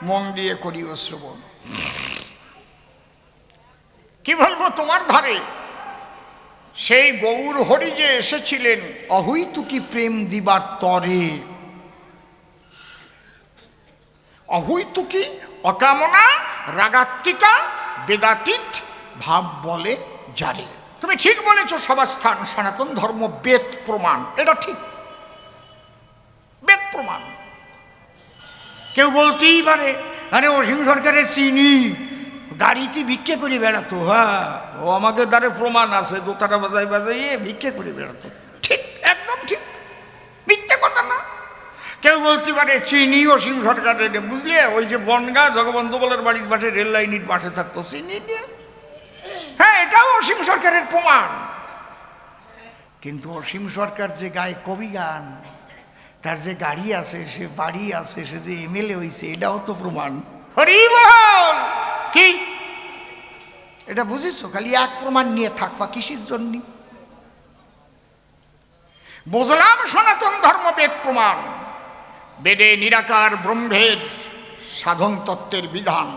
মন দিয়ে করিও শ্রবণ। কি বলবো তোমার ধারে সেই গৌর হরি যে এসেছিলেন অহৈতুকী প্রেম দিবার তরে। অহৈতুকী অকামনা রাগাত্মিকা বেদাতীত ভাব বলে যারে। তুমি ঠিক বলেছ, সবাস্থান সনাতন ধর্ম বেদ প্রমাণ, এটা ঠিক, বেদ প্রমাণ। কেউ বলতেই পারে আরে অসীম সরকারের চিনি গাড়িতে ভিক্ষে করে বেড়াতো, হ্যাঁ ও আমাদের দ্বারে প্রমাণ আছে, দোতারা বাজাই বাজাইয়ে ভিক্ষে করে বেড়াতো। ঠিক, একদম ঠিক, মিথ্যে কথা না। কেউ বলতে পারে চিনি অসীম সরকারের, বুঝলে ওই যে বনগা জগবন্ধু বলের বাড়ির পাশে রেল লাইনের পাশে থাকতো চিনি নিয়ে, হ্যাঁ এটাও অসীম সরকারের প্রমাণ। কিন্তু অসীম সরকার যে গায় কবি গান, তার যে গাড়ি আছে, সে বাড়ি আছে, সে যে এমএলএ হয়েছে, এটাও তো প্রমাণ। হরি বল। কি এটা বুঝেছো? খালি এক প্রমাণ নিয়ে থাকবা কিসের জন্য? বুঝলাম সনাতন ধর্ম বেদ প্রমাণ, বেদে নিরাকার ব্রহ্মের সাধন তত্ত্বের বিধান।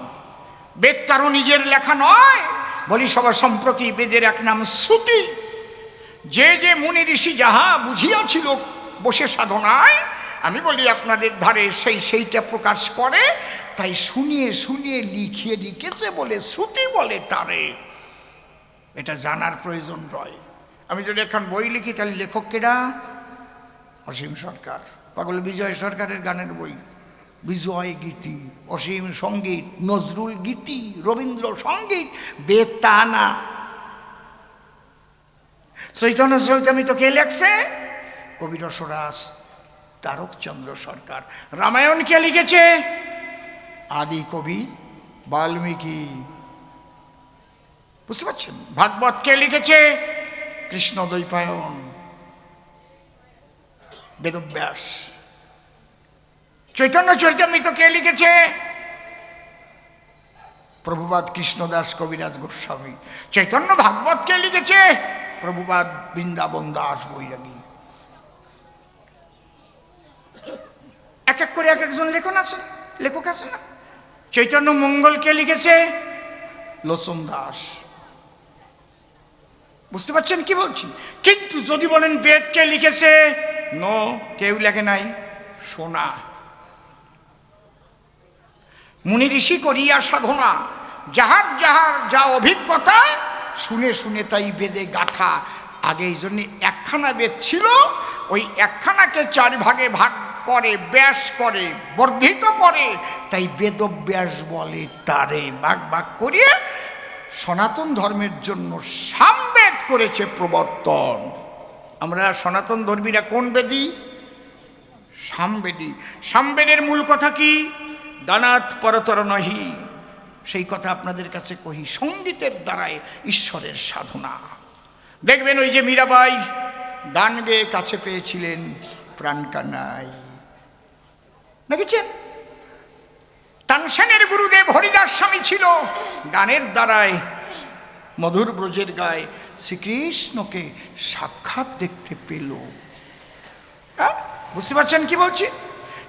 বেদ কারো নিজের লেখা নয়, বলি সবার সম্প্রতি বেদের এক নাম শ্রুতি। যে যে মুনি ঋষি যাহা বুঝিয়াছিল বসে সাধনায়, আমি বলি আপনাদের ধারে সেইটা প্রকাশ করে, তাই শুনিয়ে শুনিয়ে লিখিয়ে লিখেছে বলে শ্রুতি বলে তারে। এটা জানার প্রয়োজন রয়। আমি যদি এখন বই লিখি তাহলে লেখক কেডা? অসীম সরকার। পাগল বিজয় সরকারের গানের বই, বিজয় গীতি, অসীম সঙ্গীত, নজরুল গীতি, রবীন্দ্র সঙ্গীত, বেদ তা না। চৈতন্য চৈতামিত কে লেখছে? কবি রসরাজ তারকচন্দ্র সরকার। রামায়ণ কে লিখেছে? আদি কবি বাল্মীকি। বুঝতে পারছেন? ভাগবত কে লিখেছে? কৃষ্ণ দ্বৈপায়ন, বেদব্যাস। চৈতন্য চরিতামৃত কে লিখেছে? প্রভুপাদ কৃষ্ণদাস কবিরাজ গোস্বামী। চৈতন্য ভাগবত কে লিখেছে? প্রভুপাদ বৃন্দাবন দাস বৈরাগী। এক এক করে এক একজন লেখক আছে না? চৈতন্য মঙ্গল কে লিখেছে? লোচন দাস। বুঝতে পারছেন কি বলছি? কিন্তু যদি বলেন বেদ কে লিখেছে, নো, কেউ লেখে নাই। শোনা মুনি ঋষি করিয়া সাধনা, যাহার যাহার যা অভিজ্ঞতা, শুনে শুনে তাই বেদে গাথা। আগে এই জন্য একখানা বেদ ছিল, ওই একখানাকে 4 ভাগে ভাগ করে, ব্যাস করে, বর্ধিত করে, তাই বেদব্যাস বলে তারে। ভাগ ভাগ করিয়ে সনাতন ধর্মের জন্য সামবেদ করেছে প্রবর্তন। আমরা সনাতন ধর্মীরা কোন বেদী? সামবেদী। সামবেদের মূল কথা কি? দানাত পরতর নহি। সেই কথা আপনাদের কাছে কহি, সঙ্গীতের দ্বারাই ঈশ্বরের সাধনা। দেখবেন ওই যে মীরাবাই গান গেয়ে কাছে পেয়েছিলেন প্রাণ কানাই, দেখেছেন? তানসেনের গুরুদেব হরিদাস স্বামী ছিল, গানের দ্বারায় মধুর ব্রজের গায়ে শ্রীকৃষ্ণকে সাক্ষাৎ দেখতে পেল। বুঝতে পারছেন কি বলছি?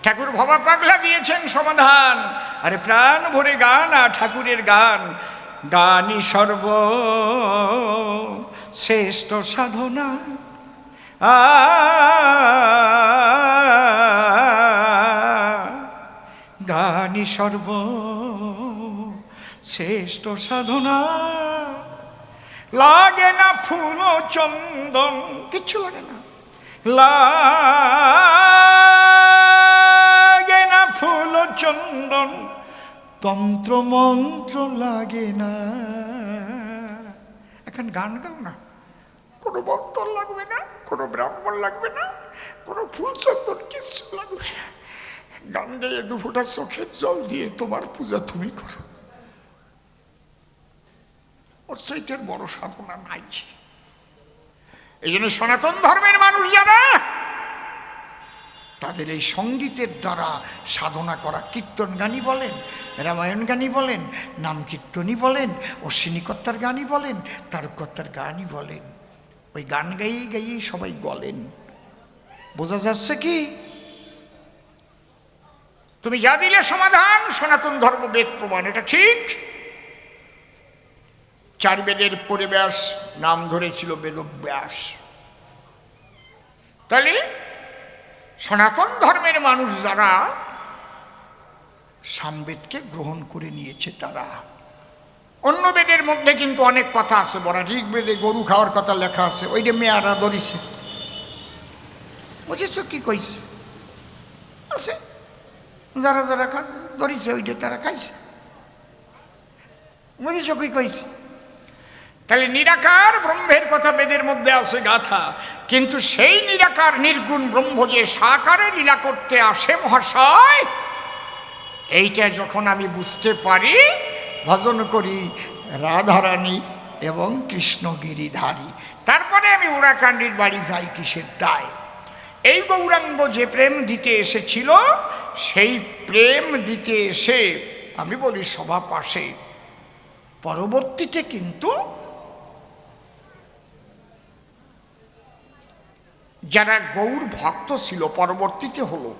ঠাকুর ভবা পাগলা দিয়েছেন সমাধান। আরে প্রাণ ভরে গান আর ঠাকুরের গান, গানই সর্ব শ্রেষ্ঠ সাধনা। গানই সর্ব শ্রেষ্ঠ সাধনা। লাগে না ফুল চন্দন, কিচ্ছু লাগে না, লাগে না ফুল চন্দন, তন্ত্র মন্ত্র লাগে না। এখন গান গাও না, কোনো মন্ত্র লাগবে না, কোনো ব্রাহ্মণ লাগবে না, কোনো ফুল চন্দন কিচ্ছু লাগবে না। গান গেয়ে 2 ফোঁটা চোখের জল দিয়ে তোমার পূজা তুমি করো। ওর সেইটার বড় সাধনা নাই। এই জন্য সনাতন ধর্মের মানুষ যারা, তাদের এই সঙ্গীতের দ্বারা সাধনা করা, কীর্তন গানই বলেন, রামায়ণ গানই বলেন, নাম কীর্তনই বলেন, অশ্বিনীকর্তার গানই বলেন, তারকর্তার গানই বলেন, ওই গান গাইয়ে গাইয়ে সবাই বলেন। বোঝা যাচ্ছে কি? তুমি যা দিলে সমাধান, সনাতন ধর্ম বেদ প্রমাণ, এটা ঠিক। 4 বেদের পরিব্যাস নাম ধরেছিল বেদব্যাস। তাহলে সনাতন ধর্মের মানুষ যারা সামবেদকে গ্রহণ করে নিয়েছে, তারা অন্য বেদের মধ্যে কিন্তু অনেক কথা আছে বড়। ঋগ্বেদে গরু খাওয়ার কথা লেখা আছে, ওইটা মেয়ারা ধরিছে। বুঝেছ কি কইছে? আছে যারা যারা ধরিছে ওইটা তারা খাইছে। বুঝেছ কি কইছে? তাহলে নিরাকার ব্রহ্মের কথা বেদের মধ্যে আছে গাথা, কিন্তু সেই নিরাকার নির্গুণ ব্রহ্ম যে সাকারে লীলা করতে আসে মহাশয়, এইটা যখন আমি বুঝতে পারি, ভজন করি রাধারানী এবং কৃষ্ণগিরিধারী, তারপরে আমি উড়াকান্ডির বাড়ি যাই কিসের দায়। এই গৌরাঙ্গ যে প্রেম দিতে এসেছিল, সেই প্রেম দিতে এসে আমি বলি সভা পাশে, পরবর্তীতে কিন্তু যারা গৌর ভক্ত ছিল, পরবর্তীতে হলো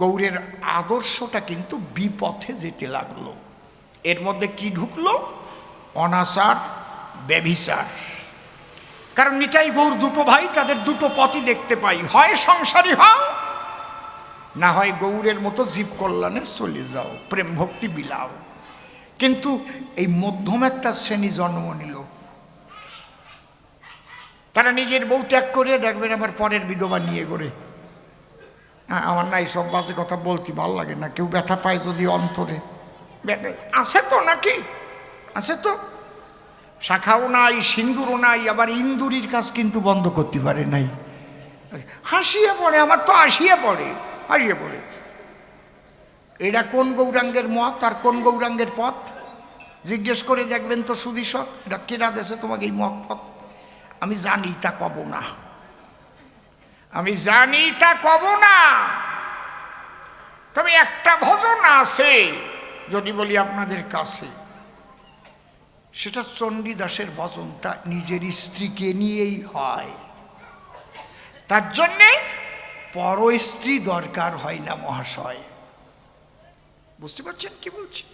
গৌরের আদর্শটা কিন্তু বিপথে যেতে লাগলো। এর মধ্যে কি ঢুকলো? অনাচার, ব্যভিচার। কারণ নিতাই গৌর দুটো ভাই, তাদের দুটো পথই দেখতে পাই, হয় সংসারী হও, না হয় গৌরের মতো জীব কল্যাণে চলে যাও, প্রেম ভক্তি বিলাও। কিন্তু এই মধ্যম একটা শ্রেণী জন্ম নিল, তারা নিজের বউ ত্যাগ করে দেখবেন আবার পরের বিধবা নিয়ে করে। আমার না এইসব বাজে কথা বলতে ভালো লাগে না, কেউ ব্যথা পায় যদি অন্তরে। আছে তো নাকি? আছে তো, শাখাও নাই, সিন্দুরও নাই, আবার ইন্দুরির কাজ কিন্তু বন্ধ করতে পারে নাই। হাসিয়ে পড়ে, আমার তো আসিয়ে পড়ে, হাসিয়ে পড়ে। এটা কোন গৌরাঙ্গের মত আর কোন গৌরাঙ্গের পথ জিজ্ঞেস করে দেখবেন তো সুদীশক, এটা কেনা দেশে তোমাকে এই মত পথ? আমি জানি তা কব না, আমি জানি তা কব না। তবে একটা ভজন আছে যদি বলি আপনাদের কাছে, সেটা চণ্ডীদাসের ভজন, তা নিজের স্ত্রীকে নিয়েই হয়। তার জন্যে পর স্ত্রী দরকার হয় না মহাশয়। বুঝতে পারছেন কি বলছি?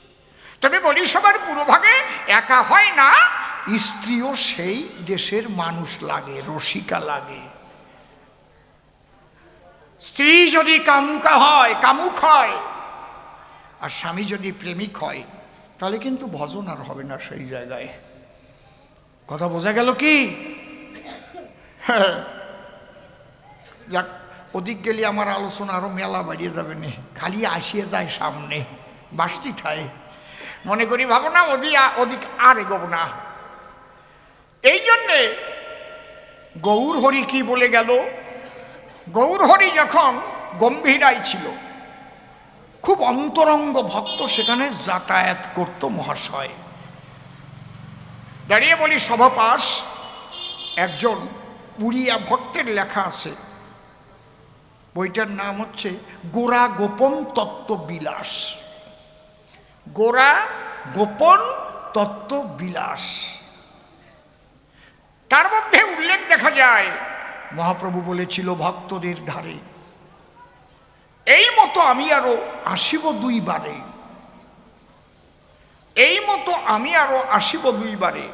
তবে বলি সবার পুরোভাগে একা হয় না, স্ত্রীও সেই দেশের মানুষ লাগে, রসিকা লাগে। স্ত্রী যদি কামুক হয়, আর স্বামী যদি প্রেমিক হয়, তাহলে কিন্তু ভজন আর হবে না সেই জায়গায়। কথা বোঝা গেল কি? যাক, ওদিক গেলে আমার আলোচনা আরো মেলা বাড়িয়ে যাবে না, খালি আসিয়ে যায় সামনে, বাসটি থায় মনে করি, ভাবো না ওদিক আর এগোবো না। এই জন্যে গৌর হরি কি বলে গেল? গৌর হরি যখন গম্ভীরায় ছিল, খুব অন্তরঙ্গ ভক্ত সেখানে যাতায়াত করত মহাশয়। দাঁড়িয়ে বলি সভাপাশ, একজন উড়িয়া ভক্তের লেখা আছে, বইটার নাম হচ্ছে গোরা গোপন তত্ত্ব বিলাস। গোরা গোপন তত্ত্ব বিলাস। তার মধ্যে উল্লেখ দেখা যায়, মহাপ্রভু বলেছিল ভক্তদের ধারে, এই মতো আমি আরো আসিব 2 বারে, এই মতো আমি আরো আসিব 2 বারে।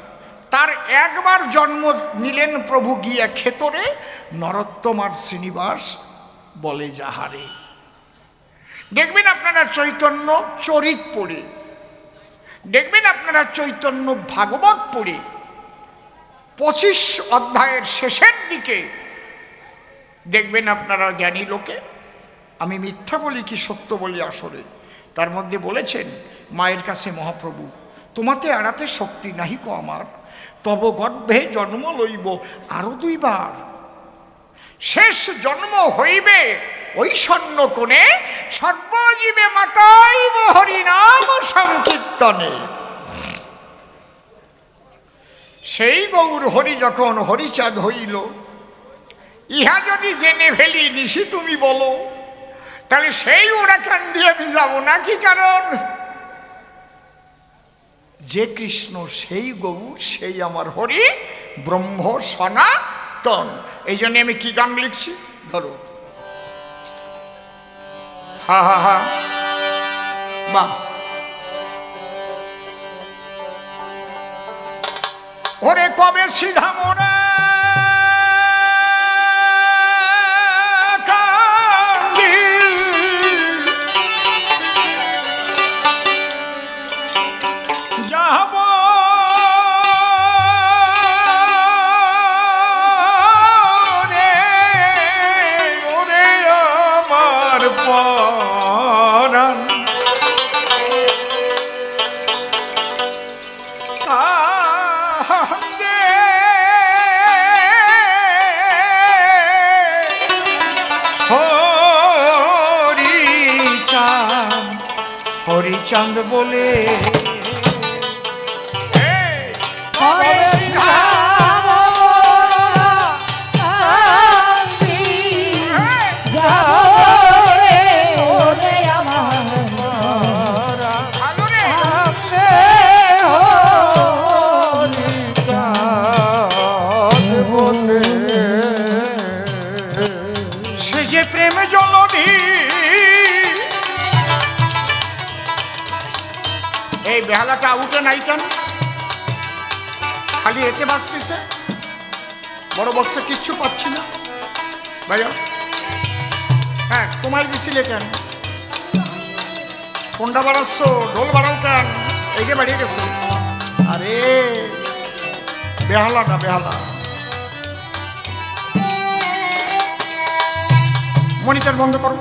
তার একবার জন্ম নিলেন প্রভু গিয়া ক্ষেতরে, নরোত্তমার শ্রীনিবাস বলে যাহারে। দেখবেন আপনারা চৈতন্য চরিত পড়ে, দেখবেন আপনারা চৈতন্য ভাগবত পড়ে 25 অধ্যায়ের শেষের দিকে দেখবেন আপনারা জ্ঞানী লোকে, আমি মিথ্যা বলি কি সত্য বলি আসলে, তার মধ্যে বলেছেন মায়ের কাছে, মহাপ্রভু তোমাতে এড়াতে শক্তি নাহি কো আমার, তব গর্ভে জন্ম লইব আরো 2 বার, শেষ জন্ম হইবে ওই স্বর্ণ কোণে, সর্বজীবে মাতাইব হরিনাম সংকীর্তনে। সেই গৌর হরি যখন হরিচাঁদ হইল, ইহা যদি জেনে ফেলি নিশি তুমি বলো, তাহলে সেই উড়াকান্দি আমি যাব না। কি কারণ? যে কৃষ্ণ সেই গৌর, সেই আমার হরি, ব্রহ্ম সনাতন। এই জন্য আমি কি গান লিখছি, ধরো, হা হা হা বাহ, ওরে কবে সিধা মোড়া কান্দি, যাব রে ওরে আমার পরাণ, হরিচাঁদ বলে সে যে প্রেম জলধি, এই বেহালাটা উঠে নাই কেন? খালি এতে বাঁচতেছে, বড় বক্সে কিচ্ছু পাচ্ছি না ভাইয়া। হ্যাঁ, তোমায় দিছিলে কেন? কোনটা বাড়াচ্ছ? ঢোল বাড়াও কেন? এইকে বাড়িয়ে গেছে। আরে বেহালাটা, বেহালা মনিটর বন্ধ করো,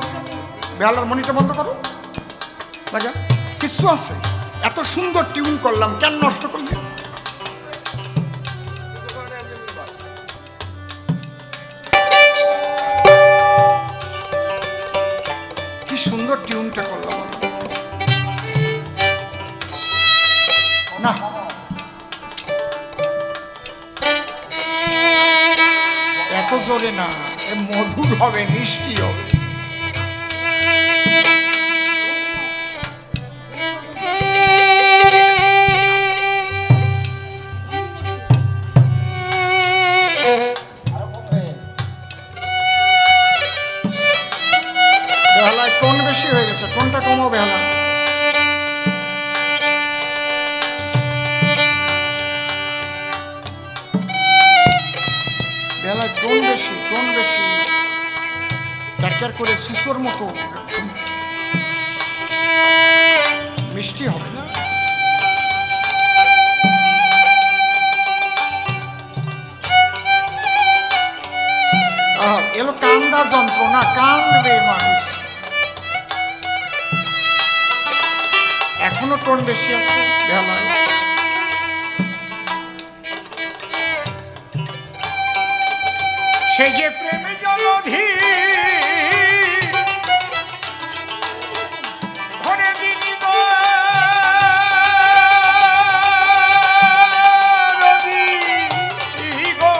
বেহালার মনিটর বন্ধ করো ভাইয়া। কিছু আছে, এত সুন্দর টিউন করলাম, কেন নষ্ট করলি? কি সুন্দর টিউনটা করলাম না, এত জোরে না, মধুর হবে, মিষ্টি হবে। বেহালায় টোন বেশি হয়ে গেছে, টোনটা কমাও বেহালা। বেহালায় টোন বেশি, টোন বেশি, ক্যারক্যার করে শিশুর মতো মিষ্টি হবে না। এলো কান্দা যন্ত্রণা, কান্দবে মানুষ। এখনো টোন বেশি আছে বেহালায়। সে যে প্রেমে জলধি, ঘরে দিদি গো রবি গো,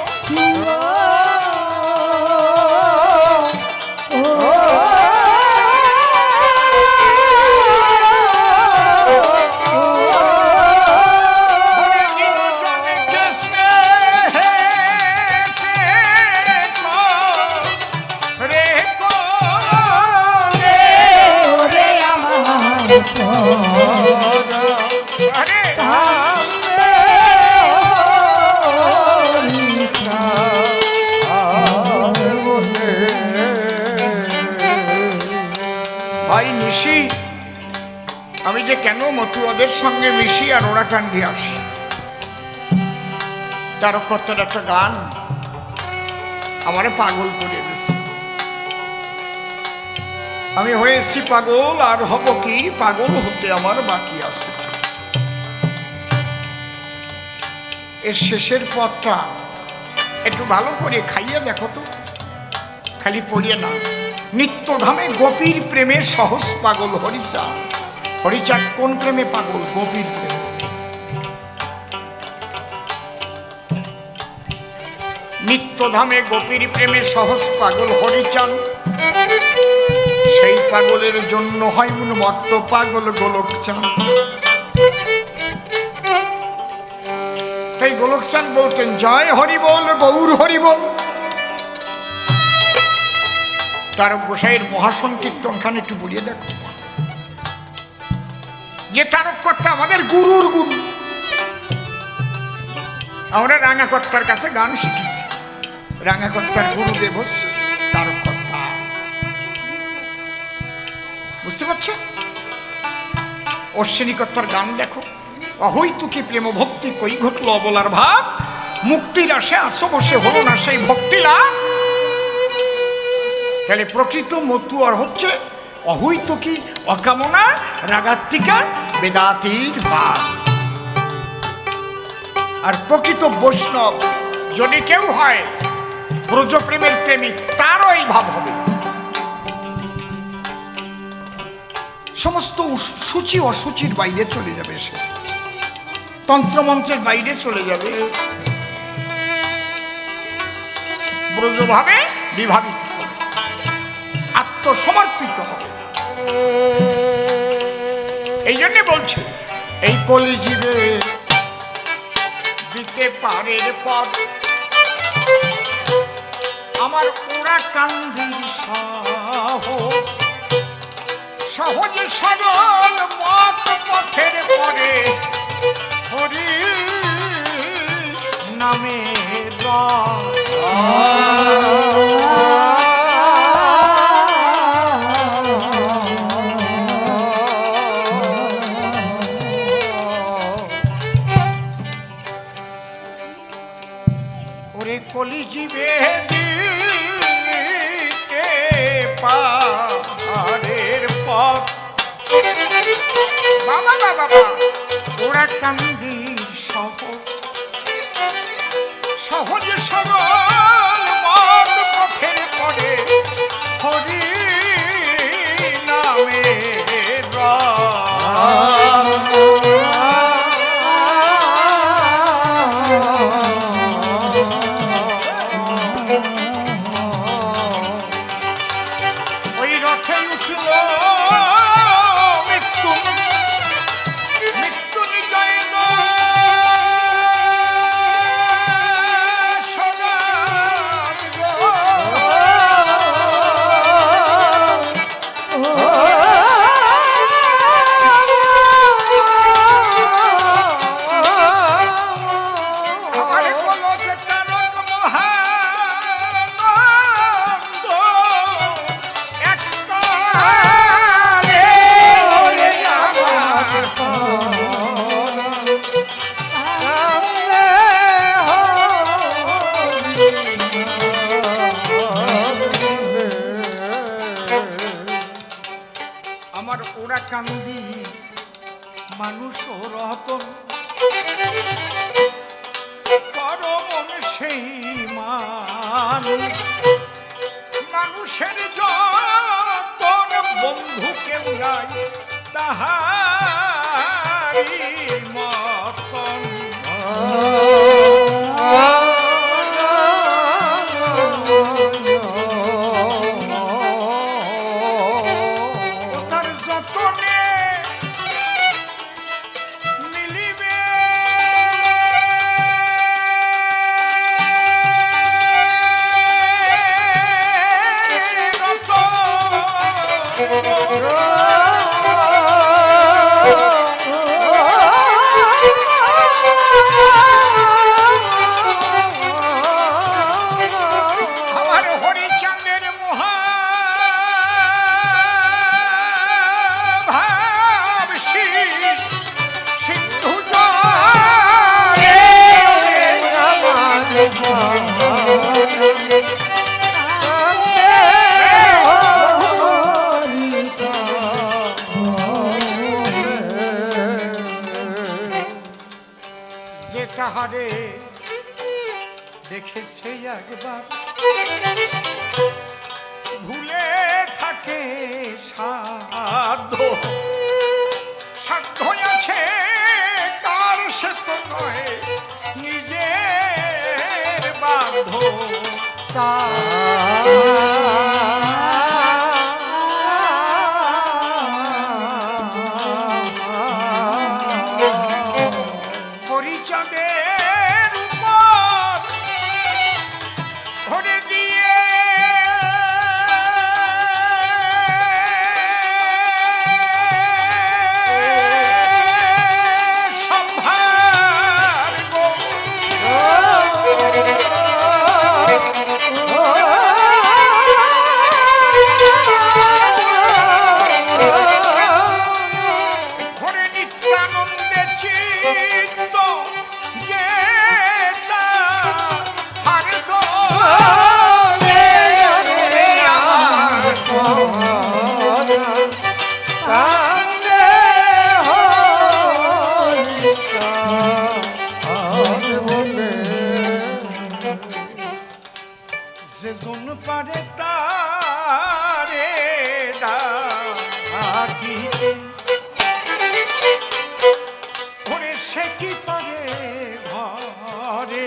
ভাই নিশি, আমি যে কেন মতুয়াদের সঙ্গে মিশি আর ওরা কান্দি আসি, তারকত্বের একটা গান আমারে পাগল করে দিয়েছে। আমি হয়েছি পাগল, আর হব কি, পাগল হতে আমার বাকি আছে। এর শেষের পথটা একটু ভালো করে খাইয়ে দেখো তো, খালি পড়িয়ে না। নিত্যধামে গোপীর প্রেমে সহজ পাগল হরিচাঁদ। হরিচাঁদ কোন প্রেমে পাগল? গোপীর প্রেমে। নিত্যধামে গোপীর প্রেমে সহজ পাগল হরিচাঁদ। সেই পাগলের জন্য হয় উন্মত্ত পাগল গোলকচাঁদ। তাই গোলকচাঁদ বলতেন, জয় হরি বল, গৌর হরি বল। তার গোসাইয়ের মহাসংকীর্তনখানে একটু বলিয়ে দেখো। যে তারককর্তা আমাদের গুরুর গুরু। আমরা রাঙাকর্তার কাছে গান শিখেছি। রাঙাকর্তার গুরুদেব হচ্ছে তারককর্তা। বুঝতে পারছেন? অশ্বিনীকর্তার গান দেখো, অহৈতুকি প্রেম ভক্তি কই ঘটল অবলার ভাব, মুক্তির আসে আসো বসে হলো না সেই ভক্তি লাভ। তাহলে প্রকৃত মতুয়ার হচ্ছে অহৈতুকি অকামনা রাগাত্মিকা বেদাতির ভাব। আর প্রকৃত বৈষ্ণব যদি কেউ হয় ব্রজপ্রেমের প্রেমিক, তারও এই ভাব হবে। সমস্ত সূচি অসুচির বাইরে চলে যাবে, সে তন্ত্রমন্ত্রের বাইরে চলে যাবে, ব্রজভাবে বিভাবিত হবে, আত্মসমর্পিত হবে। এই জন্যে বলছে এই কলিজীবে দিতে পারে পদ আমার ওরা কান্দির সাহস, সহজ সরল মত পথের পরে হরি নামে ওরে কলিজীবে দিতে পাহাড়ের পথ বাবা বাবা ওরা কান্দির সহজ সরল মত পথের পরে হরি নামে ওই রথে উঠল আমার ওরা কান্দি মানুষ রতন পরমন সেই মানুষের যতন বন্ধু কেউ নাই তাহারি মতন তাহারে দেখেছে একবার ভুলে থাকে সাধ্য আছে কার সে তো নয় নিজের বাধ্য হরিচাঁদের উপর ধরে দিয়ে পারে তারে ডাকিতে, ওরে সে কি পারে ঘরে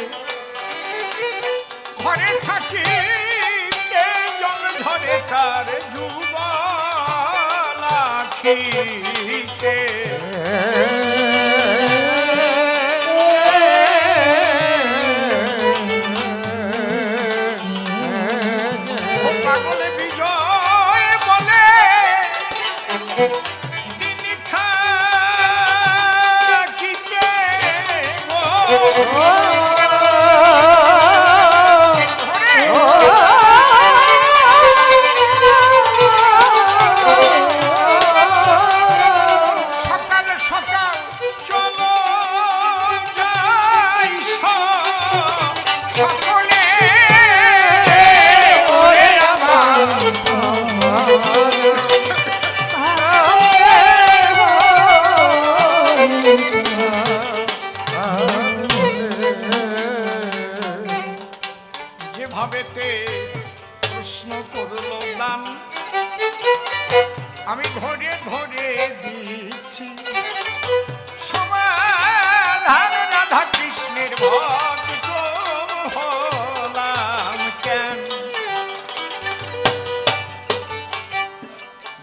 ঘরে থাকিতে জন ধরে তার যুগল আখিতে। পাগলে বিজয় বলে তিনি থাকিতে সকাল সকাল চলো যাই সকলে যেভাবেতে প্রশ্ন করল দান আমি ঘরে ঘরে দিয়েছি সমাধান। রাধা কৃষ্ণের ভক্ত হলাম কেন?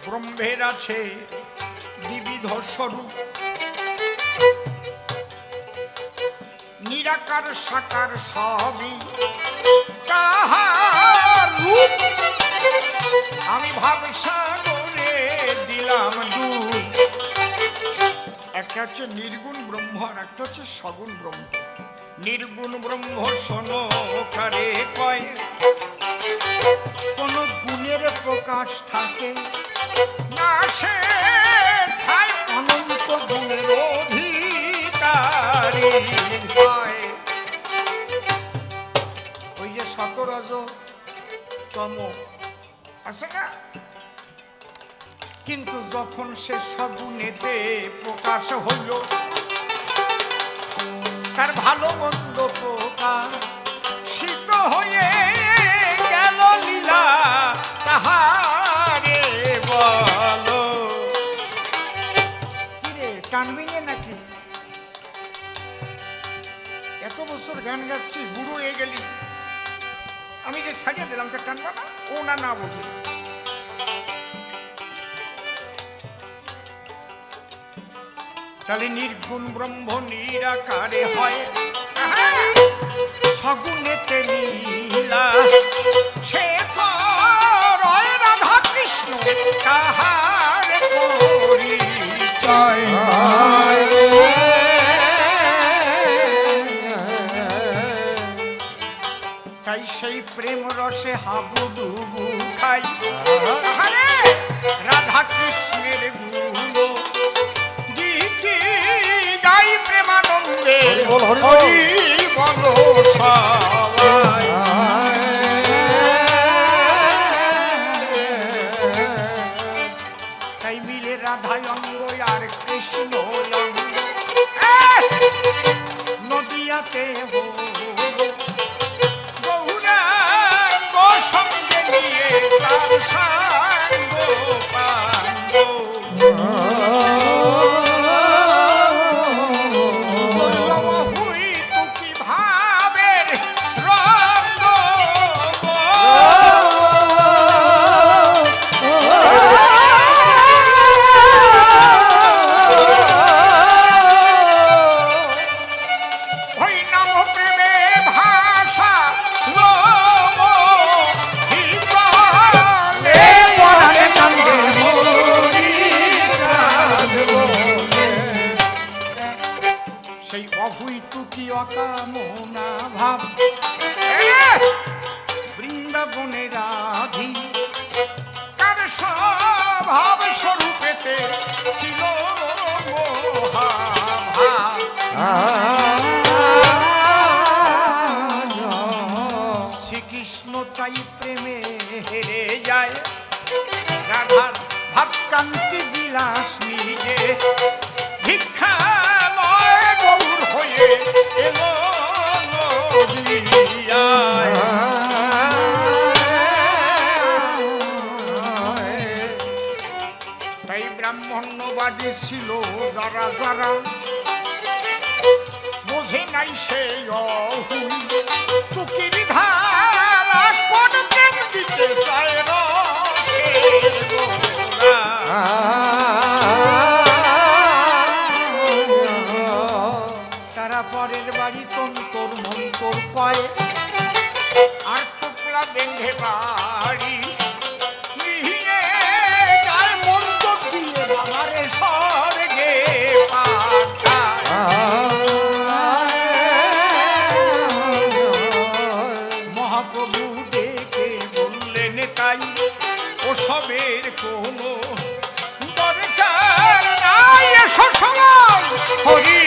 ব্রহ্মের আছে বিবিধ স্বরূপ, নিরাকার সাকার সবই তাহার রূপ। আমি ভাবসাগরে দিলাম ডুব। একটা হচ্ছে নির্গুণ ব্রহ্ম আর একটা হচ্ছে সগুণ ব্রহ্ম। নির্গুণ ব্রহ্ম শোনো কারে কয়, কোন গুণের প্রকাশ থাকে না সে ঠাই অনন্ত গুণের অধিকারী হয়। ওই যে সতরজ তম আছে না, কিন্তু যখন সে সগুণেতে প্রকাশ হইল তার ভালো মন্দ প্রকাশিত হয়ে গেল লীলা তাহারে বলো। কিরে টানবি নাকি? এত বছর গান গাচ্ছি, বুড়ো হয়ে গেলি, আমি যে ছাড়িয়ে দিলাম তা টানবা না? ও না না বুঝি। তাহলে নির্গুণ ব্রহ্ম নিরাকারে হয়, সগুণেতে লীলা সে রয় রাধা কৃষ্ণ তাহার পরিচয়। তাই সেই প্রেম রসে হাবুডুবু খাই, রাধা কৃষ্ণের গুণ গীতি গাই প্রেমানন্দে হরি বলো সবাই। তাই মিলে রাধায় অঙ্গ আর কৃষ্ণ অঙ্গ নদিয়াতে সঙ্গে নিয়ে তার সাঙ্গ পাঙ্গ হুই তুকি ভাবের রঙ্গ ওই নাম প্রেমে ভাষা সেই অভূতুকি অকামনা ভাব বৃন্দাবনে রাধি তার স্বভাব স্বরূপেতে ছিল শ্রীকৃষ্ণ তাই প্রেমে হেরে যায়, রাধার ভাবকান্তি বিলাস নিজে ভিক্ষা লয় গৌর হয়ে এলো নদিয়ায়। ছিল যারা যারা বোঝে নাই সে অহুই টুকির ধারা কোন প্রেম দিতে চায় রসের গোলা। তারা পরের বাড়ি তন্তর মন্তর কয় আর টুকলা বেঁধে বাড়ি নিয়ে যায় মন্তর দিয়ে বাবারে স্বর্গে পাঠায়। মহাপ্রভু ডেকে বললেন তাই ওসবের কোনো দরকার নাই, এসো সবাই হরি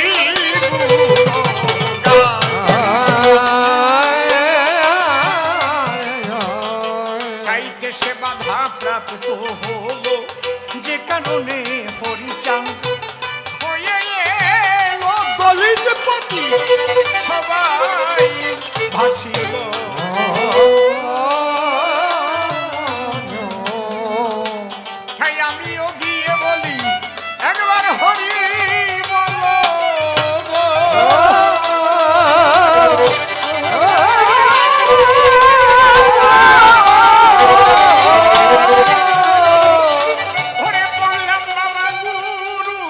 গাইতে সে বাধা প্রাপ্ত হলো যে কারণে হরিচাঁদ হয়ে এলো দলিত পতি সবাই ভাসিল। তাই আমিও গিয়ে বলি একবার হরি বলো ওরে বললাম বাবা গুরু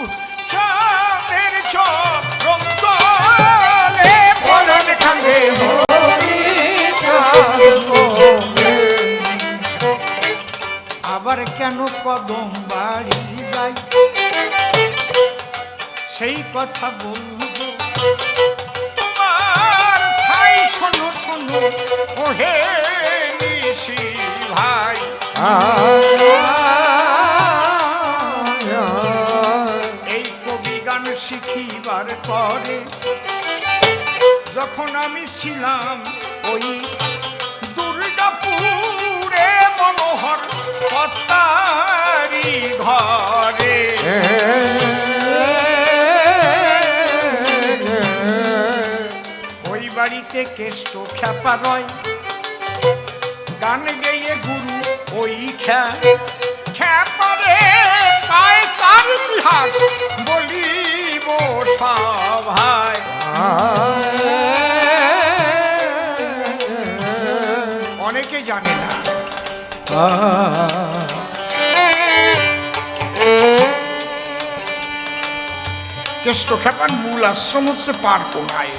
চাঁদের চরণ তলে পরাণ খাবে হরি চাঁদ বলে। আবার কেন কদম বাড়ি যাই সেই কথা বলবো তোমার ভাই, শোনো শোনো ওহে নিশি ভাই। এই কবি গান শিখিবার পরে যখন আমি ছিলাম ওই দুর্গাপুরে মনোহর কর্তারি ঘরে, ওই বাড়িতে কেষ্ট খ্যাপা রয় গান গেয়ে গুরু ওই খ্যাপারে পায় তার ইতিহাস বলিব সভায়। অনেকে জানে না কেষ্ট খ্যাপার মূল আশ্রম হচ্ছে পারকোনায়।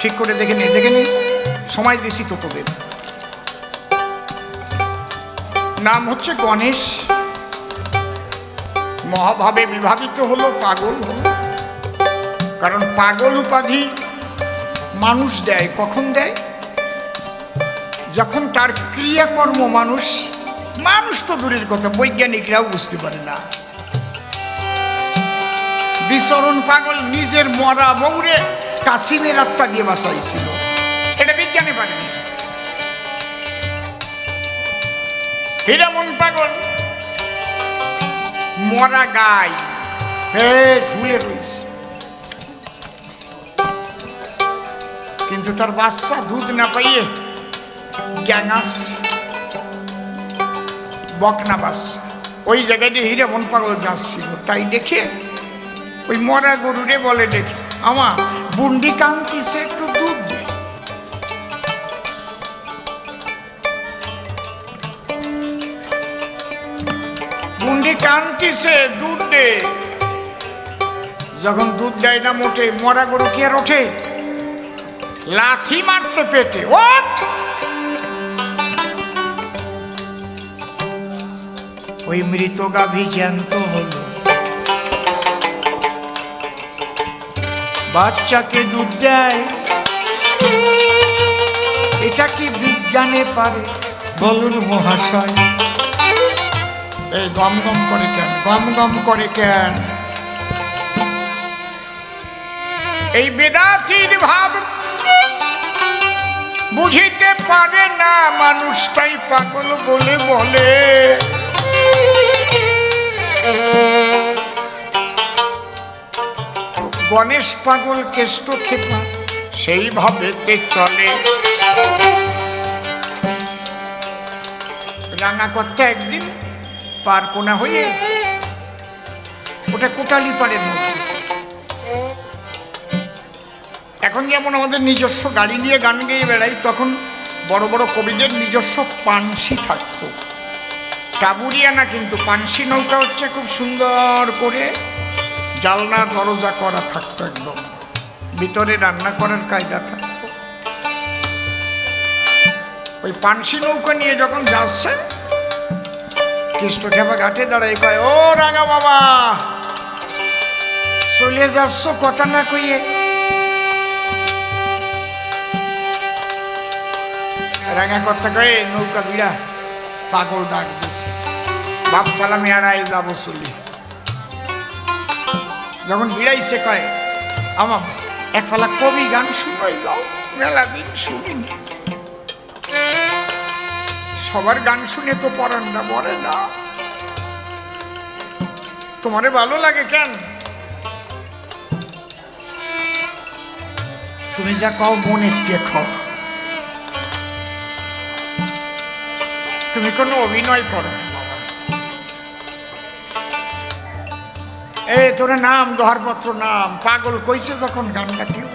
ঠিক করে দেখে নে সময় দিছি তো তোদের। নাম হচ্ছে গণেশ, মহাভাবে বিভাবিত হলো, পাগল হলো। কারণ পাগল উপাধি মানুষ দেয় কখন দেয়? যখন তার ক্রিয়াকর্ম মানুষ তো দূরের কথা বৈজ্ঞানিকরাও বুঝতে পারে না। বিচরণ পাগল নিজের মরা বউরে কাসিমের আত্মা দিয়ে বাঁচাইছিল, এটা বিজ্ঞানী পারেনি। হীরামন পাগল মরা গাই পেট ফুলে রয়েছে, কিন্তু তার বাচ্চা দুধ না পাইয়ে গ্যাং আসছে, বকনা বাচ্চা। ওই জায়গায় হীরামন পাগল যাচ্ছিল, তাই দেখে ওই মরা গরুরে বলে দেখে আমার বুন্ডি কান্তিছে একটু দুধ দে। বুন্ডি কান্তিছে দুধ দে। যখন দুধ দেয় না মোটে, মরা গরু কি আর ওঠে? লাথি মারছে পেটে, ওঠ। ওই মৃত গাভী জ্যান্ত হলো, বাচ্চাকে দুধ দেয়। এটা কি বিজ্ঞানে পারে বলুন মহাশয়? এই গম গম করে কেন, গম গম করে কেন? এই বেদাতির ভাব বুঝিতে পারে না মানুষ, তাই পাগল বলে বলে। গণেশ পাগল কেষ্ট খেপা সেইভাবেতে চলে। রাঙা কর্তা একদিন পার কোনা হয়ে, ওটা কোটালি পাড়ের মধ্যে, এখন যেমন আমাদের নিজস্ব গাড়ি নিয়ে গান গেয়ে বেড়াই, তখন বড় বড় কবিদের নিজস্ব পানসি থাকতো, টাবুরিয়া না, কিন্তু পানসি নৌকা হচ্ছে খুব সুন্দর করে জালনা দরজা করা থাকতো, একদম ভিতরে রান্না করার কায়দা থাকতো। ওই পানসি নৌকা নিয়ে যখন যাচ্ছে, কৃষ্ণখেপা ঘাটে দাঁড়াই কয়, ও রাঙা বাবা চলে যাচ্ছ কথা না কইয়ে? রাঙা কথা কয়ে নৌকা বিড়া পাগল ডাক দিছে, বাপ সালামে আড়াই যাবো চলি। যখন বিড়াইছে কয়, আমার এক ফালা কবি গান শুনোই যাও, মেলা দিন শুনিনি। সবার গান শুনে তো পরানটা মরে না, তোমারে ভালো লাগে কেন? তুমি যা কও মনের দেখো, তুমি কোনো অভিনয় করো না বাবা। তোর নাম দোহারপত্র নাম, পাগল কইছে যখন গান গাটিও।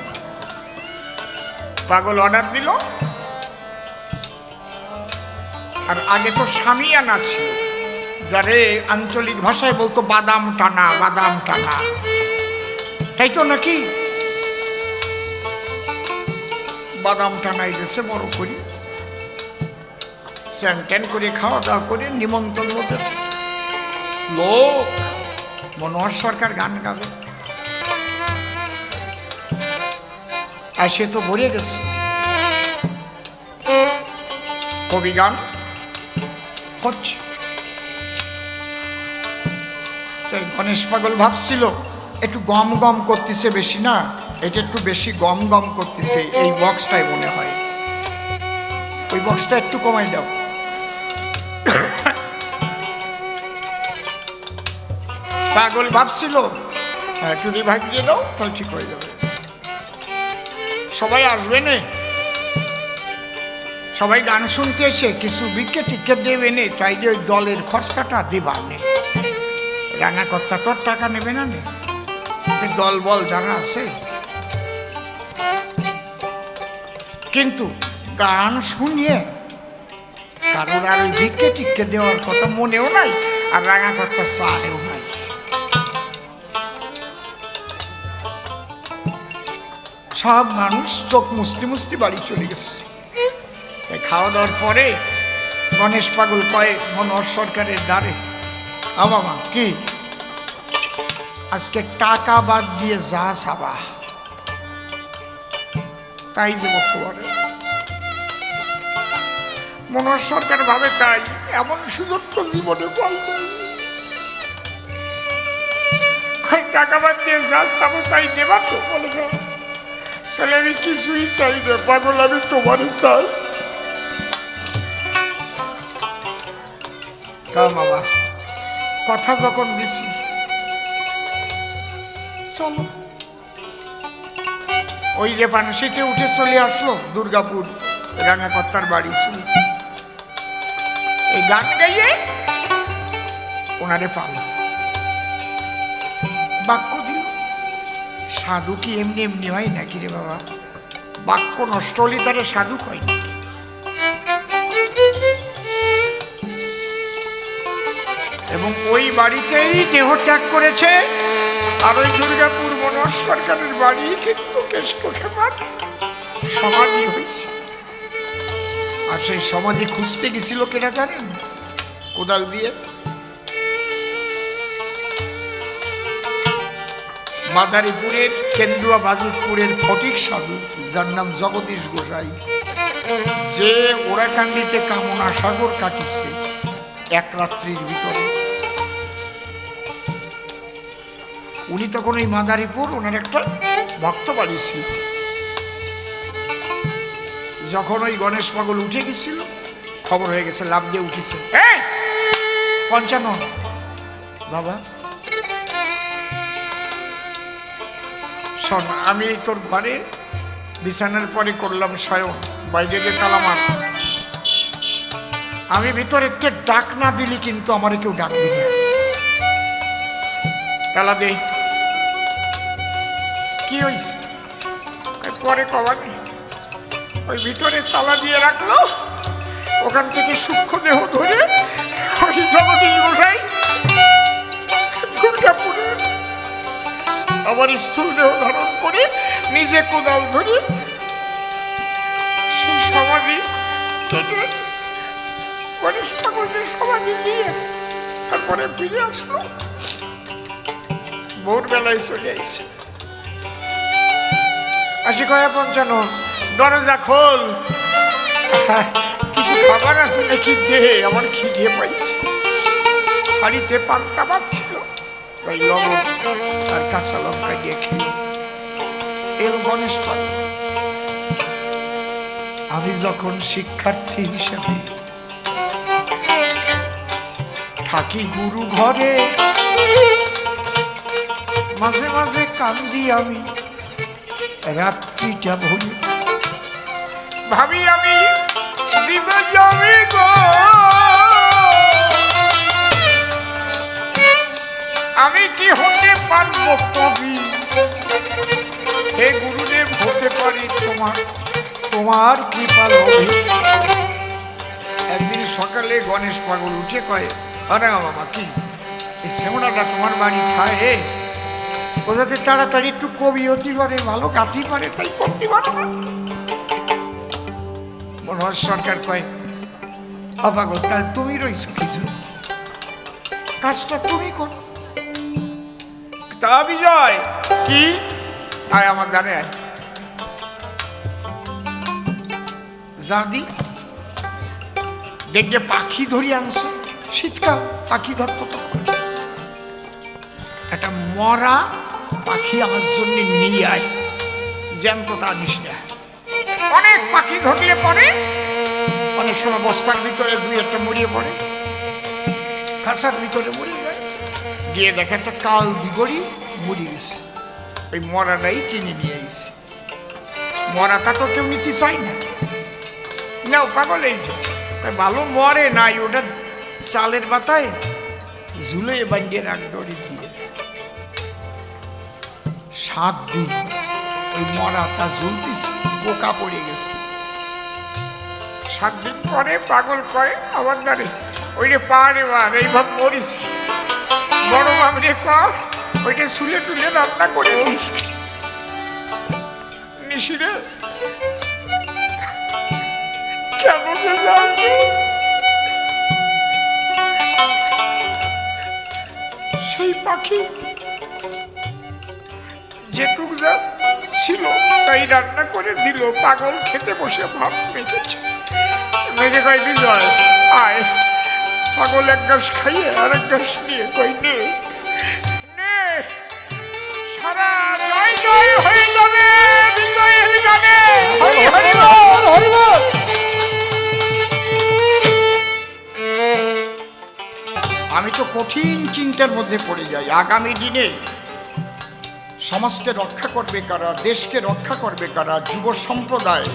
পাগল অর্ডার দিল, আর আগে তো সামিয়ানা ছিল, যারে আঞ্চলিক ভাষায় বলতো বাদাম টানা, বাদাম টানা, তাই তো নাকি? বাদাম টানাই গেছে বড় করে, স্যান করে খাওয়া দাওয়া করে নিমন্ত্রণ দিয়েছে লোক। মনোহর সরকার গান গাবে, আর সে তো ভরে গেছে। কবি গান হচ্ছে, গণেশ পাগল ভাবছিল একটু গম গম করতেছে বেশি না, এটা একটু বেশি গম গম করতেছে, এই বক্সটাই মনে হয়, ওই বক্সটা একটু কমাই দাও। পাগল ভাবছিল একটু রিভাইভ দিয়ে দাও, তাহলে ঠিক হয়ে যাবে। সবাই আসবে না, সবাই গান শুনতে এসে কিছু বিকে টিকে দেবে নে, তাই যে ওই দলের খরচাটা দেবার নেই। রাঙা কর্তা তোর টাকা নেবে না নে, দল বল যারা আছে, কিন্তু গান শুনিয়ে কারোর আর ওই ভিক্ষে টিক্ষে দেওয়ার কথা মনেও নাই, আর রাঙা কর্তা চায়ও নাই। সব মানুষ চোখ মুছতে মুছতে বাড়ি চলে গেছে। খাওয়া দাওয়ার পরে গণেশ পাগল কয়ে মনোহর সরকারের দ্বারে, মামা কি আজকে টাকা বাদ দিয়ে যা চাবা তাই দেব তোমার। মনোহর সরকার ভাবে তাই, এমন সুযোগ তো জীবনে পাই টাকা বাদ দিয়ে যা চাবো তাই দেবা তো? বলে তাহলে আমি কিছুই চাই না পাগল, আমি তোমারই চাই। তা বাবা কথা যখন দিছি চলো। ওই যে পানসিতে উঠে চলে আসলো দুর্গাপুর, রাঙা কর্তার বাড়ি ছিল। এই গান গাইয়ে ওনারে পালো, বাক্য দিল। সাধু কি এমনি এমনি হয় নাকি রে বাবা? বাক্য নষ্ট হলে তারে সাধু কয় নাকি? এবং ওই বাড়িতেই দেহ ত্যাগ করেছে। আর ওই দুর্গাপুর মনোহর সরকারের বাড়ি কিন্তু কেষ্টখেপার সমাধি হয়েছে। আর সেই সমাধি খুঁজতে গেছিল কেনা জানেন? কোদাল দিয়ে। মাদারীপুরের কেন্দুয়া বাজিতপুরের ফটিক সাধু, যার নাম জগদীশ গোসাই, যে ওরাকান্ডিতে কামনা সাগর কাটিছে এক রাত্রির ভিতরে। উনি তখন ওই মাদারীপুর ওনার একটা ভক্ত বাড়ি ছিল। যখন ওই গণেশ পাগল উঠে গেছিল, খবর হয়ে গেছে, লাভ দিয়ে উঠেছে। 55 বাবা শোন, আমি তোর ঘরে বিছানার পরে করলাম শয়ন, বাইরে গিয়ে তালা মার। আমি ভিতরে ডাক না দিলি কিন্তু আমার কেউ ডাকবি না। তালা দে। কি হয়েছে? পরে কবানি। ওই ভিতরে তালা দিয়ে রাখলো, ওখান থেকে সূক্ষ্ম দেহ ধরে ওই জগদীশ গোসাই দুর্গাপুরে আবার স্থূল দেহ ধারণ করে নিজে কোদাল ধরে সেই সমাধি কেটে গণেশ ঠাকুরের সমাধি দিয়ে তারপরে ফিরে আসলো। ভোরবেলায় চলে আইছে। আসি কয়া পঞ্চান্ন, দরজা খোল, কিছু খাবার আছে নাকি দে, আমার খিদে পাইছে। হাড়িতে পান্তা ভাত ছিল, তাই লবণ আর কাঁচা লঙ্কা দিয়ে খেল। এলো গণেশ পানি। আমি যখন শিক্ষার্থী হিসেবে থাকি গুরু ঘরে, মাঝে মাঝে কান্দি আমি রাত্রিটা ভরি। ভাবি আমি দিবে যাবি গো, আমি কি হতে পারবো কবি? হে গুরুদেব, হতে পারি তোমার কৃপা লোভে। একদিন সকালে গণেশ পাগল উঠে কয়, আরে মামা কি এই শ্যামলাটা তোমার বাড়ি খায়? ও যাতে তাড়াতাড়ি একটু কবি হতে পারে, ভালো গাঁথি পারে, তাই করতে পারো না। মনোহর সরকার কয়, অপাগল, তাহলে তুমি রইছো কিছু, কাজটা তুমি করো। তা বিজয় কি? আয় আমার গানে আয়। জাদি দেখবে পাখি ধরি আনছে, শীতকাল পাখি ধরতো তখন। একটা মরা পাখি আমার জন্য নিয়ে আয়, জ্যান্ত তা নিস না। অনেক পাখি ধরলে পরে অনেক সময় বস্তার ভিতরে দুই একটা মরিয়ে পড়ে, খাঁচার ভিতরে মরিয়ে যায়। গিয়ে দেখে একটা কাল দিগড়ি মরে গেছে, ওই মরাটাই কিনে নিয়ে এসে। মরাটা তো কেউ নিতে চাই না, নাও পাগল এইছে। তাই ভালো মরে নাই, ওটা চালের পাতায় ঝুলে বান্ডিয়ে রাখ দড়ি দিয়ে। 7 দিন ওই মরাটা ঝুলতেছে, পোকা পড়ে গেছে। 7 দিন পরে পাগল কয় আমার দাঁড়ে, ওই রে পা রে বার এইভাবে মরিছে। বড় বাবরে কয় ওইটা শুলে তুলে রান্না করে দিই। নিশিরে কেন যে যাবে? সেই পাখি যেটুক যা ছিল তাই রান্না করে দিল। পাগল খেতে বসে ভাত মেখেছে, মেখে কয় বিজয় আয়। পাগল এক গাছ খাইয়ে আর এক গাছ নিয়ে কই নে, সারা জয় জয় হয়ে যাবে বিজয়ের গানে। আমি তো কঠিন চিন্তার মধ্যে পড়ে যাই। আগামী দিনে সমাজকে রক্ষা করবে কারা, দেশকে রক্ষা করবে কারা? যুব সম্প্রদায়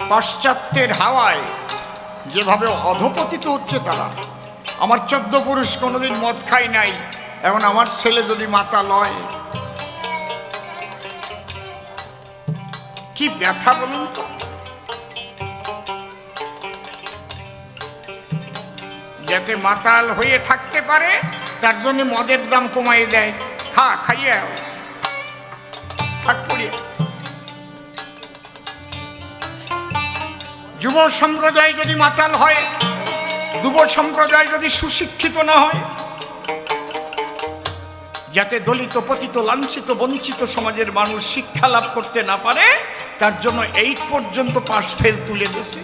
পাশ্চাত্যের হাওয়ায় যেভাবে অধপতিত হচ্ছে তারা। আমার 14 পুরুষ কোনোদিন মদ খাই নাই, এখন আমার ছেলে যদি মাতাল হয় কি ব্যথা বলুন তো। যাতে মাতাল হয়ে থাকতে পারে তার জন্য মদের দাম কমাই দেয়। খাইয়ে থাক পড়িয়ে। যুব সম্প্রদায় যদি মাতাল হয়, যুব সম্প্রদায় যদি সুশিক্ষিত না হয়, যাতে দলিত পতিত লাঞ্ছিত বঞ্চিত সমাজের মানুষ শিক্ষা লাভ করতে না পারে, তার জন্য 8 পর্যন্ত পাশ ফেল তুলে দিয়েছে।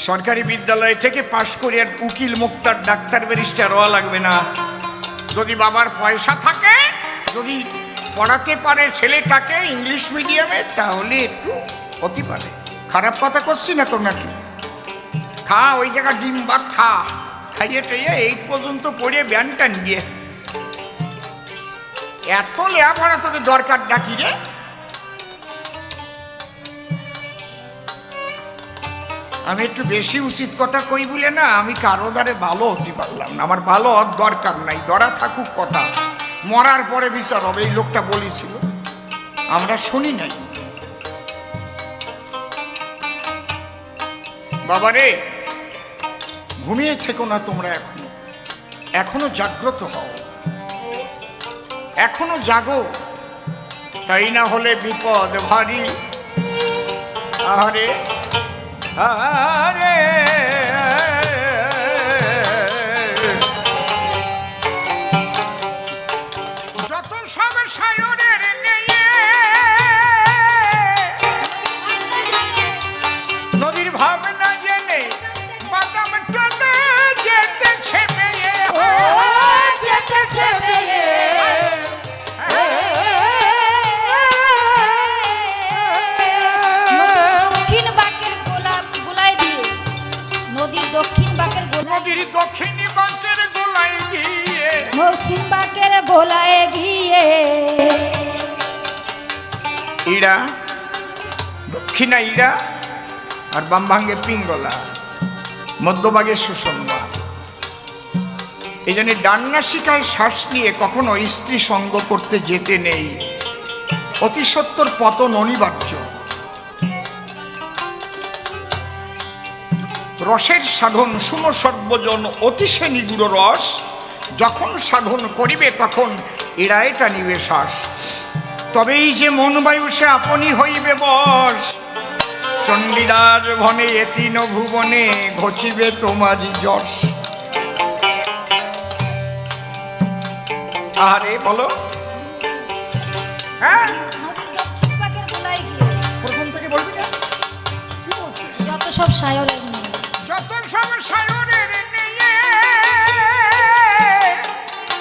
সরকারি বিদ্যালয় থেকে পাশ করে আর উকিল মুক্তার ডাক্তার ব্যারিস্টার হওয়া লাগবে না। যদি বাবার পয়সা থাকে, যদি পড়াতে পারে ছেলেটাকে ইংলিশ মিডিয়ামে, তাহলে একটু হতে পারে। খারাপ কথা করছি না তো নাকি? খা, ওই জায়গা ডিম ভাত খা, খাইয়ে টাইয়ে 8 পর্যন্ত পড়ে ব্যান টান দিয়ে। এত লেখাপড়া তোদের দরকার ডাকি রে? আমি একটু বেশি উচিত কথা কই বলে না আমি কারো দ্বারে ভালো হতে পারলাম না। আমার ভালো হওয়ার দরকার নাই, দরা থাকুক কথা, মরার পরে বিচার হবে। এই লোকটা বলেছিল, আমরা শুনি নাই। বাবারে ঘুমিয়ে থেকো না তোমরা, এখনো জাগ্রত হও, এখনো জাগো, তাই না হলে বিপদ ভারী। আরে আরে যত সব সায়নের নেয়ে নদীর ভাবনা জেনে বাদাম টানে যেতেছে মেয়ে, যেতেছে মেয়ে। দক্ষিণ বাঁকের গোলায় দিয়ে, নদীর দক্ষিণ বাঁকের নদীর দক্ষিণ বাঁকের গোলায় গিয়ে, দক্ষিণ বাঁকের গোলায় গিয়ে ইড়া দক্ষিণা ইড়া আর বাম ভাঙ্গে পিঙ্গলা, মধ্যভাগে সুষমা। এই জন্য ডান্না শিকায় শ্বাস নিয়ে কখনো স্ত্রী সঙ্গ করতে যেতে নেই, অতি সত্বর পতন অনিবার্য। রসের সাধন শুনো সর্বজন, অতিশে নিগুড় রস, যখন সাধন করিবে তখন এড়ায় টানিবে শ্বাস। তবেই যে মন বায়ু সে আপনি হইবে বশ, চণ্ডীদার ভনে এতিন ভুবনে ঘচিবে তোমারই যশ। আরে বলো, হ্যাঁ নদীর দক্ষিণ বাঁকের গোলায় গিয়ে, প্রথম থেকে বলবি না? যত সব সায়রের নিয়ে, যত সব সায়নের নিয়ে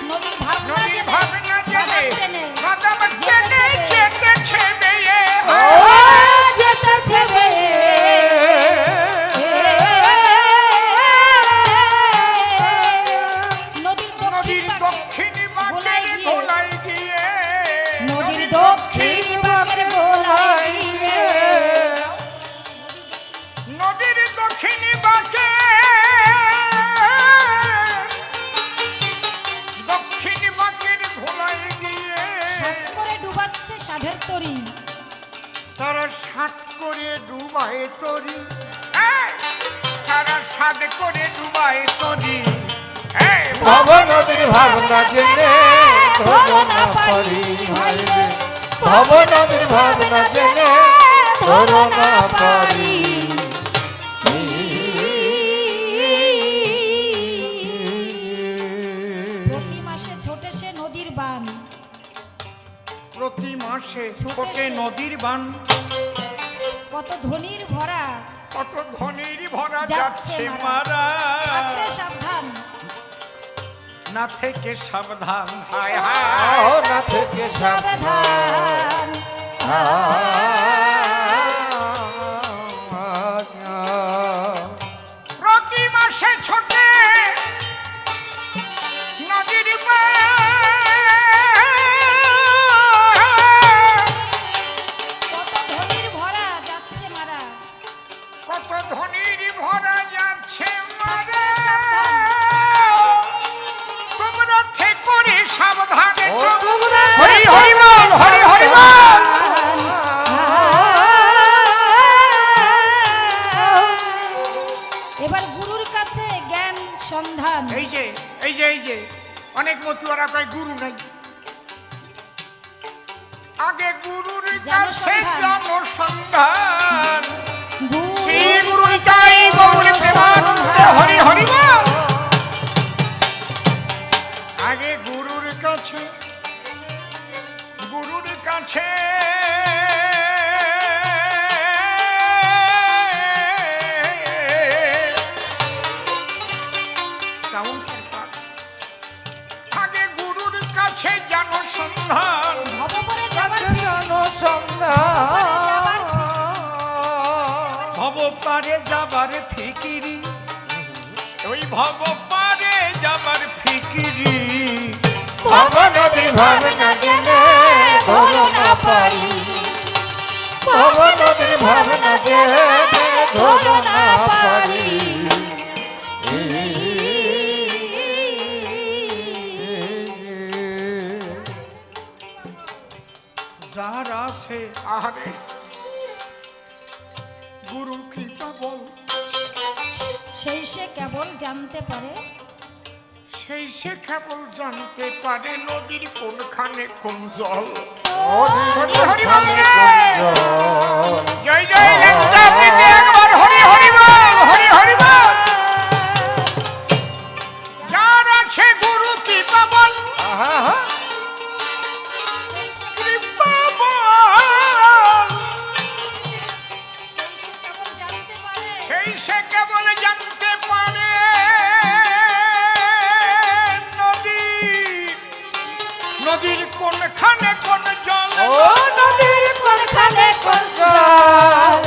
নদীর ভাবনা নদীর ভাবনা জেনে জেনে বাদাম টেনে যেতেছে মেয়ে, যেতেছে মেয়ে। নদীর নদীর দক্ষিণ বাঁকের গোলায় গিয়ে, নদীর দক্ষিণ বাঁকের গোলায় গিয়ে, নদীর দক্ষিণ বাঁকে দক্ষিণ বাঁকের গোলায় গিয়ে সাত করে ডুবাচ্ছে সাধের তরি, তারা সাত করে ডুবায় তরি, তারা সাত করে ডুবায় তরি। ভব নদীর ভাবনা জেনে ধরো না পারি ভাইরে, ভব নদীর ভাবনা জেনে ধরো না পারি। প্রতি মাসে ছোটে সে নদীর বান, প্রতি মাসে ছোটে নদীর বান, কত ধনির ভরা কত ধনির ভরা যাচ্ছে যাচ্ছে মারা। মারা। থাকতে সাবধান, না থেকে সাবধান, হায় হায় আও না থেকে সাবধান, প্রতি মাসে ছোটে নদীর কত ধনির ভরা যাচ্ছে মারা। কত ধনির ভরা যাচ্ছে মারা। তোমরা থেকো রে সাবধানে, ও তোমরা হরি হরি বল, হরি হরি বল। এবার গুরুর কাছে জ্ঞান সন্ধান, এই যে এই যে এই যে অনেক মতুয়ারা কয় গুরু নাই, আগে গুরুর কাছে জানো সন্ধান। শ্রী গুরু নিতাই গৌর প্রেমানন্দে হরি হরি বল। আগে গুরুর কাছে, গুরুর কাছে আগে গুরুর কাছে জানো সন্ধান, ভবপরে যাবার কাছে জানো সন্ধান, ভব পারে যাবার ফিকিরি, ওই ভব পারে যাবার ফিকিরি। ভব নদীর ভাবনা জেনে ধরো না পারি, ভব নদীর ভাবনা জেনে ধরো না পারি যার আছে আহারে গুরু কৃপা বল, সেই সে কেবল জানতে পারে, সেই সে কেবল জানতে পারে নদীর কোনখানে কোন জল। হরি হরি জয় জয় লেখটা প্রীতি একবার হরি হরি বল, হরি হরি বল। যার আছে গুরু কৃপা বল, কৃপা বল, সেই সে কেবল জানতে পারে, সেই সে কেবল জানতে পারে নদীর কোনখানে কোন জল। ও নদীর কোনখানে কোন জল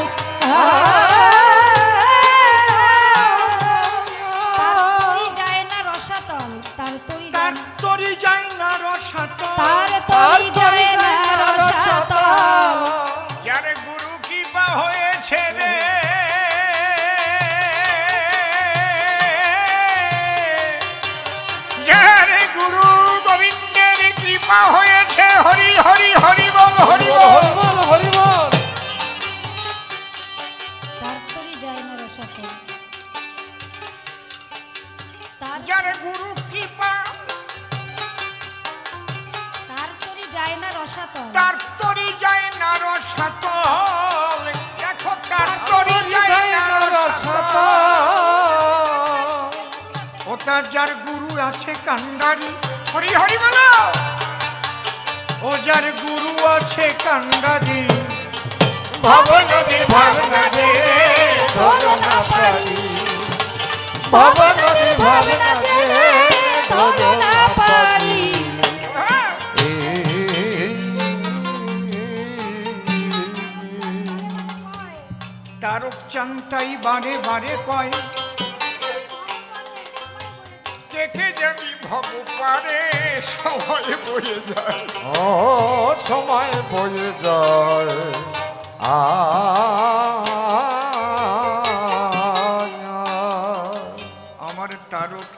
তার তরি যায় না রসাতল, তার তরি যায় তার তরি যায় না রসাতল, তার তরি যায় না রসাতল। যারে গুরু কৃপা হয়েছে রে, যারে গুরু গোবিন্দের কৃপা হয়েছে, হরি হরি হরি বল, হরি বল। হরি বল তার তরি যায় না রসাতল, তার যারে গুরু কৃপা, তার তরি যায় না রসাতল, তার তরি যায় না রসাতল। দেখো তার তরি যায় না রসাতল। ও তার যার গুরু আছে কান্ডারি, হরি হরি বলো। ও যার গুরু আছে কান্ডারি, ভব নদীর ভাবনা যে ধরো না পারি ভব নদীর ভাবনা যে ধরো না পারি হ্যাঁ, তারক চান্তাই বারে বারে কয়, দেখে যাবি ভব পারে সময় বয়ে যায়। ও সময় বয়ে যায় আমার তারক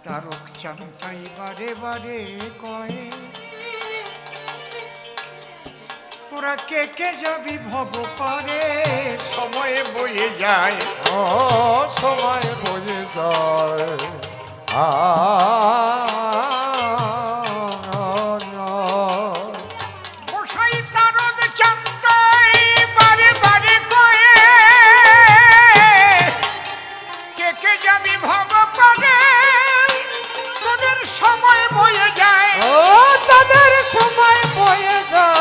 তারক চান্তাই বারে বারে কয়, তোরা কে কে যাবি ভব পারে সময় বয়ে যায়। ও সময় বয়ে যায় গোসাই তারক চান্তাই বারে বারে কয়ে, কে কে যাবি ভব পারে তোদের সময় বয়ে যায়। ও তাদের সময় বয়ে যায়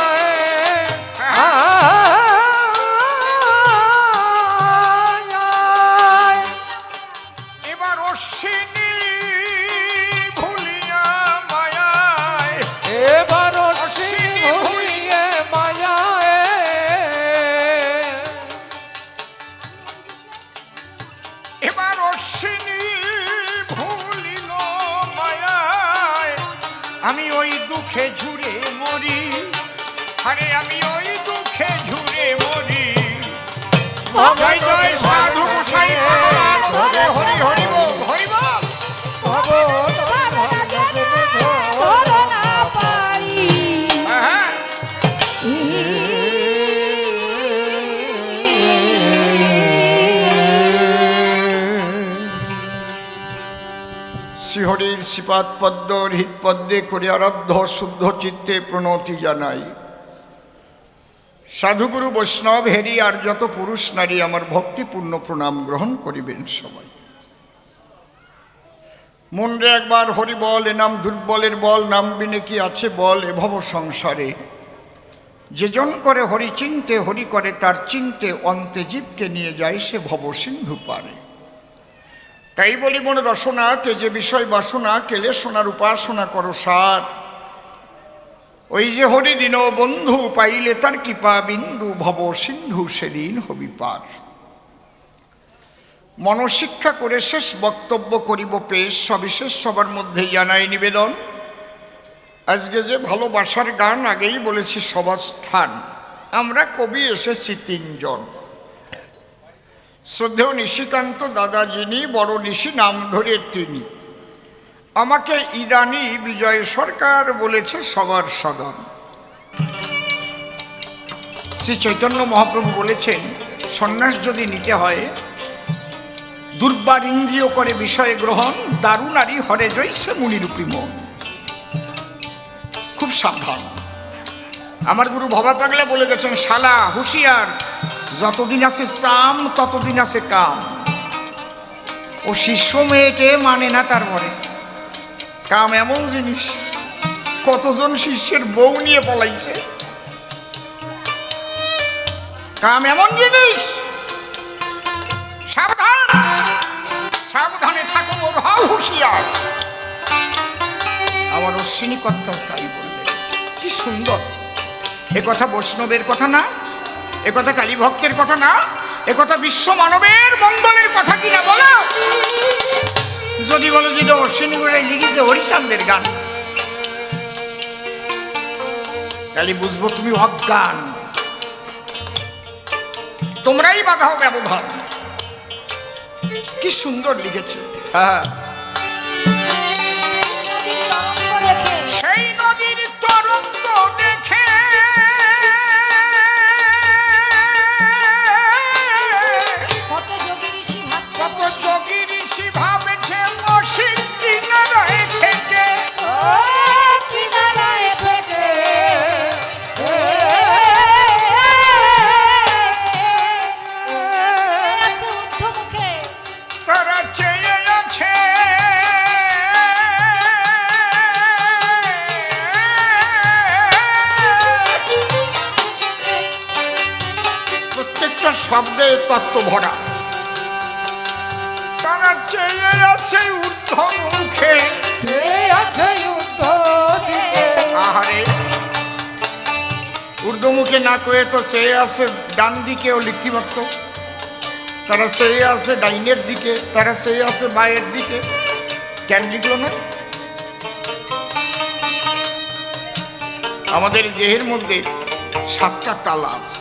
এবার অশ্বিনী ভুলিয়া মায়ায়, এবার অশ্বিনী ভুলিয়ে মায়ায় এবার অশ্বিনী ভুলিল মায়ায়। আমি ওই দুঃখে ঝুরে মরি, আরে আমি ওই দুঃখে ঝুরে মরি। জয় জয় সাধু গোসাই ভগবান, হরে হরি হরি বল, হরি বল। ধরো না পারি। হ্যাঁ, শ্রীহরির শ্রীপাদ পদ্ম হৃদ পদ্মে করে আরাধ্য শুদ্ধ চিত্তে প্রণতি জানাই। সাধুগুরু বৈষ্ণব হেরি আর যত পুরুষ নারী আমার ভক্তিপূর্ণ প্রণাম গ্রহণ করিবেন সবাই। মনরে একবার হরি বল, এ নাম দুর্বলের বল, নাম বিনে কি আছে বল এ ভব সংসারে। যেজন করে হরি চিনতে, হরি করে তার চিনতে, অন্তে জীবকে নিয়ে যায় সে ভব সিন্ধু পারে। তাই বলি মন রসনা তেজে বিষয় বাসনা, কেলে সোনার উপাসনা করো সার। ওই যে হরি দিন বন্ধু পাইলে তার কৃপা বিন্দু, ভব সিন্ধু সেদিন হবি পার। মনশিক্ষা করে শেষ বক্তব্য করিব পেশ, সবিশেষ সবার মধ্যে জানাই নিবেদন। আজকে যে ভালোবাসার গান আগেই বলেছি সবাস্থান, আমরা কবি এসেছি তিনজন। শ্রদ্ধেয় নিশিকান্ত দাদা যিনি, বড় নিশি নাম ধরে তিনি। আমাকে ইদানি বিজয় সরকার বলেছে সবার সদন। শ্রী চৈতন্য মহাপ্রভু বলেছেন সন্ন্যাস যদি নিতে হয় দুর্বার ইন্দ্রিয় করে বিষয় গ্রহণ, দারুণারি হরে জৈসে মুনিরূপী মন। খুব সাবধান। আমার গুরু ভবা পাগলা বলে গেছেন শালা হুঁশিয়ার, যতদিন আছে চাম ততদিন আছে কাম। ও শিষ্য মেয়েটে মানে না, তারপরে কাম এমন জিনিস, কতজন শিষ্যের বউ নিয়ে পলাইছে। কাম এমন জিনিস, সাবধান, সাবধানে থাকো, ওর হও হুঁশিয়ার। আমার অশ্বিনী কর্তাও তাই বললেন। কি সুন্দর! এ কথা বৈষ্ণবের কথা না, এ কথা কালী ভক্তের কথা না, এ কথা বিশ্ব মানবের মঙ্গলের কথা কিনা বলো। যদি বলো যে অশ্বিনী গোড়ায় লিখেছে হরিচাঁদের গান, তাহলে বুঝবো তুমি অজ্ঞান, তোমরাই বাধাও ব্যবধান। কি সুন্দর লিখেছে। হ্যাঁ, সেই নদীর তরঙ্গ দেখে কত যোগী ঋষি ভাবছে মসিক কিনারায় থেকে। কিনারায় থেকে ঊর্ধ্বমুখে তারা চেয়ে আছে প্রত্যেকটা শব্দে তত্ত্ব ভরা। তারা চেয়ে আছে ঊর্ধ্বমুখে, যে আছে যুদ্ধ দিকে। আহারে, ঊর্ধ্বমুখে না কয়ে তো চেয়ে আছে ডান দিকেও লিখতে পারত। তারা চেয়ে আছে ডাইনের দিকে, তারা চেয়ে আছে বায়ের দিকে, কেন লিখল না? আমাদের দেহের মধ্যে 7টা তালা আছে।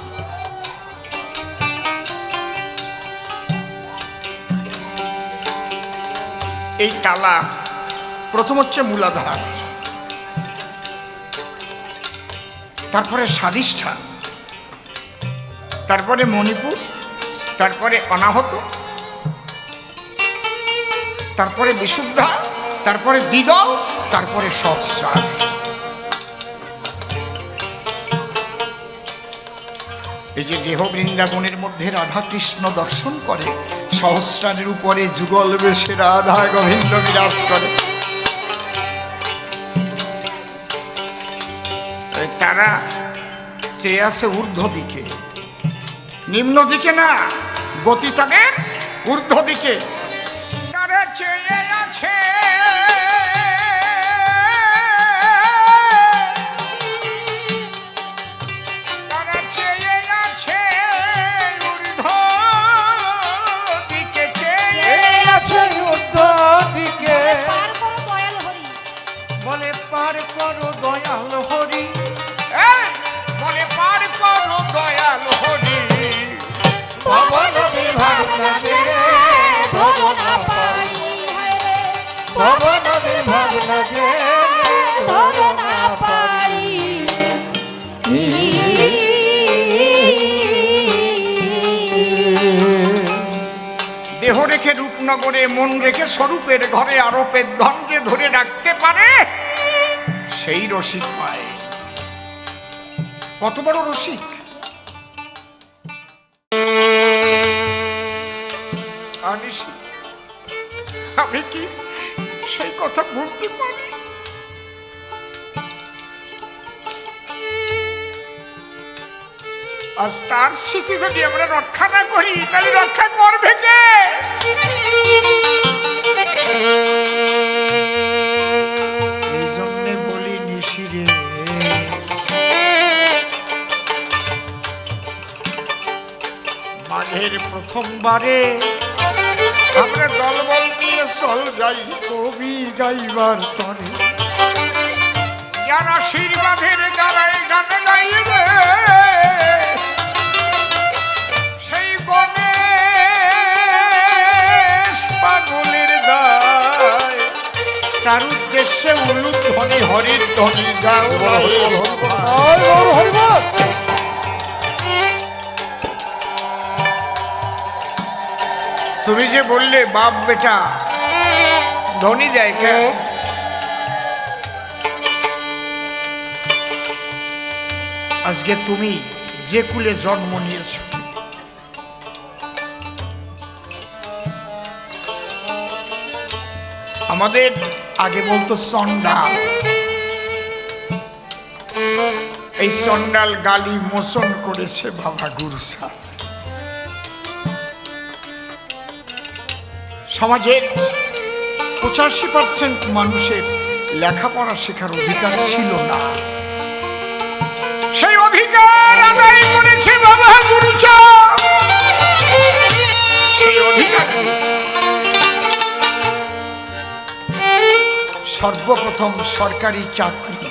এই তালা প্রথম হচ্ছে মূলাধার, তারপরে স্বাধিষ্ঠান, তারপরে মণিপুর, তারপরে অনাহত, তারপরে বিশুদ্ধা, তারপরে দ্বিদল, তারপরে সহস্রার। এই যে দেহ বৃন্দাবনের মধ্যে রাধা কৃষ্ণ দর্শন করে, সহস্রারের উপরে যুগল বেশে রাধা গোবিন্দ বিরাজ করে। তারা চেয়ে আছে ঊর্ধ্ব দিকে, নিম্ন দিকে না, গতি তাদের ঊর্ধ্ব দিকে। তারা চেয়ে আছে বলে পার করো দয়াল হরি, বলে পার করো দয়াল হরি। ভব নদী ভাবনা যে ধরো না পারি, ভব নদী ভাবনা যে ধরো না পারি। দেহ রেখে রূপনগরে, মন রেখে স্বরূপের ঘরে আরোপের ধনকে ধরে রাখতে পারে, সেই রসিক পায়। কত বড় রসিক! আমি কি সেই কথা বলতে পারি? আজ তার স্মৃতি যদি আমরা রক্ষা না করি, তাহলে রক্ষা করবে কে? এই জন্যে বলি নিশিরে, মাঘের প্রথমবারে আমরা দলবল নিয়ে চল যাই কবি গাইবার তরে। যার আশীর্বাদের দ্বারাই গান গাইবে সেই গণেশ পাগলের দায়, তার উদ্দেশ্যে উলুধ্বনি হরির ধ্বনি গাও। তুমি যে বললে বাপ বেটা ধ্বনি দেয় কেন? আজকে তুমি যে কুলে জন্ম নিয়েছ, আমাদের আগে বলতো চন্ডাল, এই চন্ডাল গালি মোচন করেছে বাবা গুরু সাহেব। সমাজের 85% মানুষের লেখাপড়া শেখার অধিকার ছিল না, সেই অধিকার আদায় করেছে বাবা গুরু সাহেব। সেই অধিকার সর্বপ্রথম সরকারি চাকরি,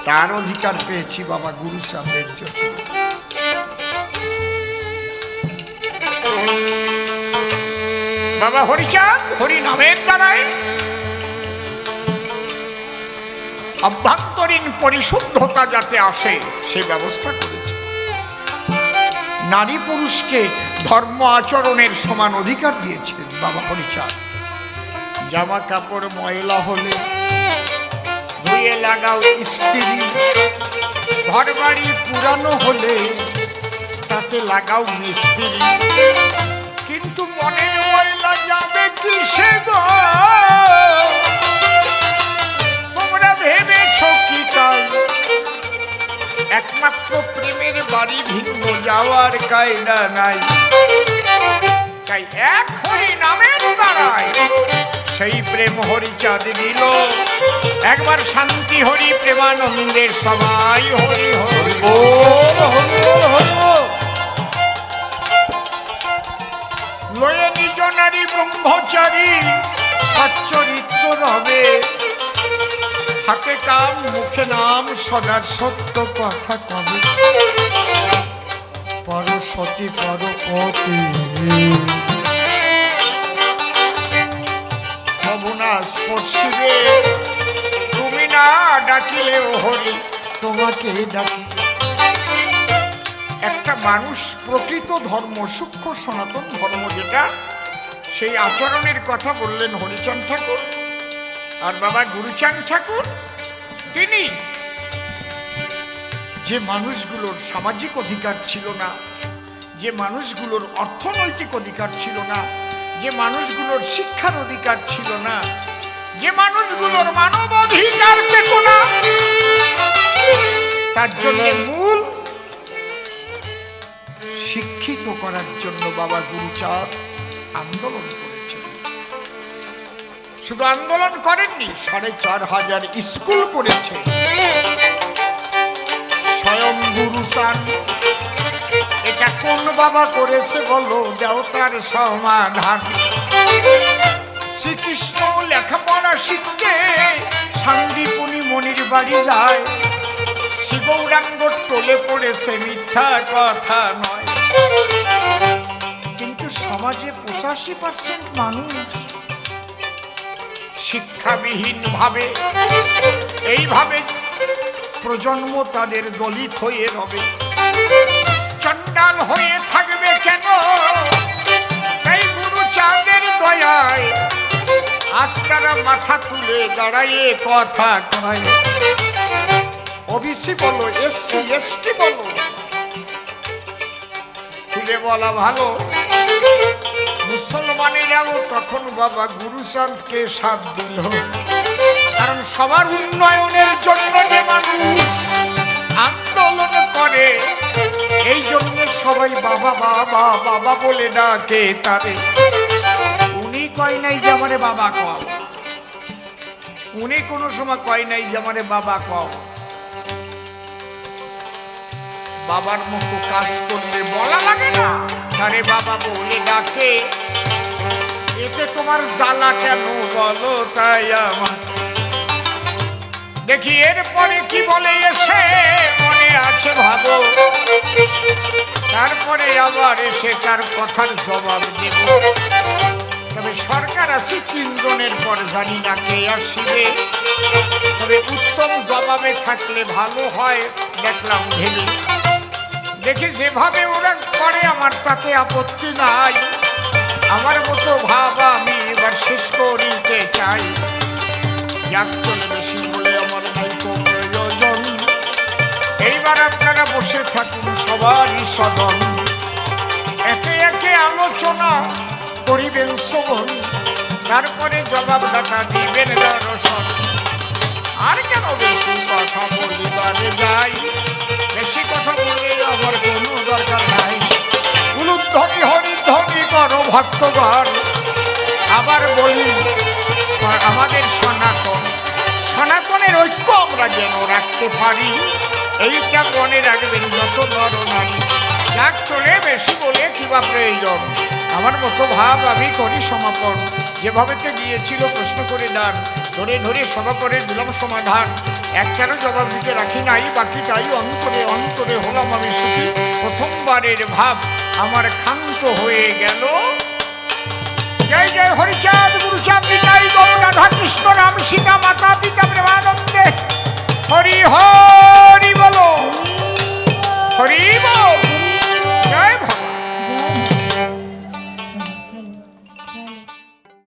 তার অধিকার পেয়েছি বাবা গুরু সাহেবের জন্য। বাবা হরিচাঁদ হরি নামের দ্বারায় অভ্যন্তরীণ পরিশুদ্ধতা যাতে আসে সে ব্যবস্থা করেছে। নারী পুরুষকে ধর্ম আচরণের সমান অধিকার দিয়েছেন বাবা হরিচাঁদ। জামা কাপড় ময়লা হলে ধুয়ে লাগাও ইস্ত্রি, ঘর বাড়ি পুরানো হলে তাতে লাগাও মিস্ত্রি, কিন্তু মনের ময়লা যাবে কিসে গো? তোমরা ভেবেছ কি তাই? একমাত্র প্রেমের বাড়ি ভিন্ন যাওয়ার কায়দা নাই। তাই এক হরি নামের দ্বারায় সেই প্রেম হরিচাঁদ দিল। একবার শান্তি হরি প্রেমানন্দের সবাই হরি হরি বল, হরি বল, হরি বল। লয়ে নিজ নারী ব্রহ্মচারী সচ্চরিত্র রবে, হাতে কাম মুখে নাম সদার সত্য কথা কবে। পরসতী পরপতি ভবনা স্পর্শিবে, তুমি না ডাকিলেও হরি তোমাকে ডাকি। একটা মানুষ প্রকৃত ধর্ম, সূক্ষ্ম সনাতন ধর্ম যেটা, সেই আচরণের কথা বললেন হরিচাঁদ ঠাকুর। আর বাবা গুরুচাঁদ ঠাকুর তিনি যে মানুষগুলোর সামাজিক অধিকার ছিল না, যে মানুষগুলোর অর্থনৈতিক অধিকার ছিল না, যে মানুষগুলোর শিক্ষার অধিকার ছিল না, যে মানুষগুলোর মানব অধিকার পেত না, তার জন্য মূল শিক্ষিত করার জন্য বাবা গুরুচাঁদ আন্দোলন করেছেন। শুধু আন্দোলন করেননি, ৪,৫০০ স্কুল করেছে স্বয়ং গুরুচাঁদ। এটা কোন বাবা করেছে বলো, দেবতার সমাধান। শ্রীকৃষ্ণ লেখাপড়া শিখতে শান্তিপুনি মনির বাড়ি যায়, শ্রী গৌরাঙ্গ টোলে পড়েছে, মিথ্যা কথা নয়। কিন্তু সমাজে 85% মানুষ শিক্ষাবিহীন ভাবে, এইভাবে প্রজন্ম তাদের দলিত হয়ে রবে, চণ্ডাল হয়ে থাকবে কেন? তাই গুরুচাঁদের দয়ায় আজ তারা মাথা তুলে দাঁড়ায় কথা কয়। ওবিসি বলো, এসসি এসটি বলো, খুলে বলা ভালো। মুসলমানেরাও তখন বাবা গুরুচাঁদকে সাথ দিল, কারণ সবার উন্নয়নের জন্য যে মানুষ আন্দোলন করে, এই জন্য সবাই বাবা বাবা বাবা বলে ডাকে তারে। উনি কয় নাই যে আমারে বাবা কও, উনি কোনো সময় কয় নাই যে আমারে বাবা কও। বাবার মতো কাজ করলে বলা লাগে না, তারে বাবা বলে ডাকে। এতে তোমার জ্বালা কেন বলো? তাই আমার দেখি এরপরে কি বলে এসে মনে আছে ভাবো, তারপরে আবার এসে তার কথার জবাব দেব। তবে সরকার আসি 3 জনের পর, জানি না কে আসিবে, তবে উত্তম জবাবে থাকলে ভালো হয় দেখলাম ভেবে। দেখি যেভাবে ওরা করে আমার তাতে আপত্তি নাই, আমার মতো ভাব আমি এবার শেষ করিতে চাই। যাক চলে বেশি বলে আমার নাই তো প্রয়োজন, এইবার আপনারা বসে থাকুন সবারই সদন, একে একে আলোচনা করিবেন শ্রবণ, তারপরে জবাবদাতা দিবেন দর্শন। আর কেন বেশি কথা বলিবারে যাই, বেশি কথা বলে আমার কোনো দরকার নাই। উলুধ্বনি হরিধ্বনি করো ভক্তগণ, আবার বলি আমাদের সনাতন, সনাতনের ঐক্য আমরা যেন রাখতে পারি, এইটা মনে রাখবেন যত নর নারী। যাক চলে বেশি বলে কিবা প্রয়োজন, আমার মতো ভাব আমি করি সমাপন। যেভাবেতে গিয়েছিল প্রশ্ন করে দান, ধরে ধরে সভা করে দিলাম সমাধান। একটারও জবাব দিতে রাখি নাই, বাকি তাই অন্তরে অন্তরে হলাম আমি সুখী। প্রথমবারের ভাব আমার ক্ষান্ত হয়ে